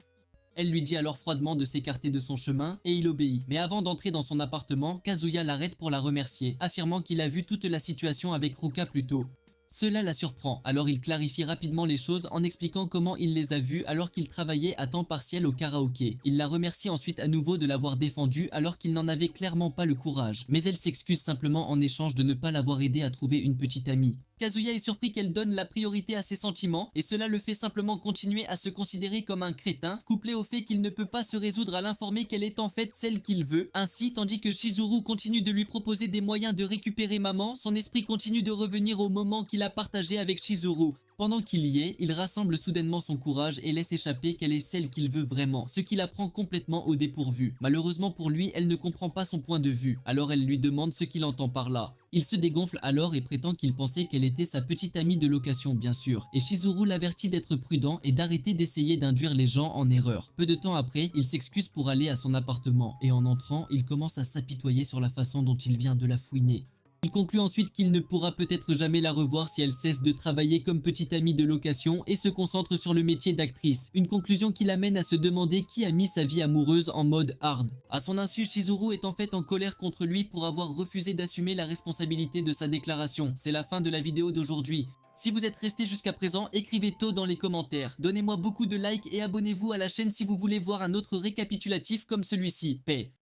Elle lui dit alors froidement de s'écarter de son chemin et il obéit. Mais avant d'entrer dans son appartement, Kazuya l'arrête pour la remercier, affirmant qu'il a vu toute la situation avec Ruka plus tôt. Cela la surprend, alors il clarifie rapidement les choses en expliquant comment il les a vues alors qu'il travaillait à temps partiel au karaoké. Il la remercie ensuite à nouveau de l'avoir défendue alors qu'il n'en avait clairement pas le courage, mais elle s'excuse simplement en échange de ne pas l'avoir aidé à trouver une petite amie. Kazuya est surpris qu'elle donne la priorité à ses sentiments et cela le fait simplement continuer à se considérer comme un crétin, couplé au fait qu'il ne peut pas se résoudre à l'informer qu'elle est en fait celle qu'il veut. Ainsi, tandis que Chizuru continue de lui proposer des moyens de récupérer maman, son esprit continue de revenir au moment qu'il a partagé avec Chizuru. Pendant qu'il y est, il rassemble soudainement son courage et laisse échapper qu'elle est celle qu'il veut vraiment, ce qui la prend complètement au dépourvu. Malheureusement pour lui, elle ne comprend pas son point de vue, alors elle lui demande ce qu'il entend par là. Il se dégonfle alors et prétend qu'il pensait qu'elle était sa petite amie de location bien sûr, et Chizuru l'avertit d'être prudent et d'arrêter d'essayer d'induire les gens en erreur. Peu de temps après, il s'excuse pour aller à son appartement, et en entrant, il commence à s'apitoyer sur la façon dont il vient de la fouiner. Il conclut ensuite qu'il ne pourra peut-être jamais la revoir si elle cesse de travailler comme petite amie de location et se concentre sur le métier d'actrice. Une conclusion qui l'amène à se demander qui a mis sa vie amoureuse en mode hard. À son insu, Chizuru est en fait en colère contre lui pour avoir refusé d'assumer la responsabilité de sa déclaration. C'est la fin de la vidéo d'aujourd'hui. Si vous êtes resté jusqu'à présent, écrivez tôt dans les commentaires. Donnez-moi beaucoup de likes et abonnez-vous à la chaîne si vous voulez voir un autre récapitulatif comme celui-ci. Paix.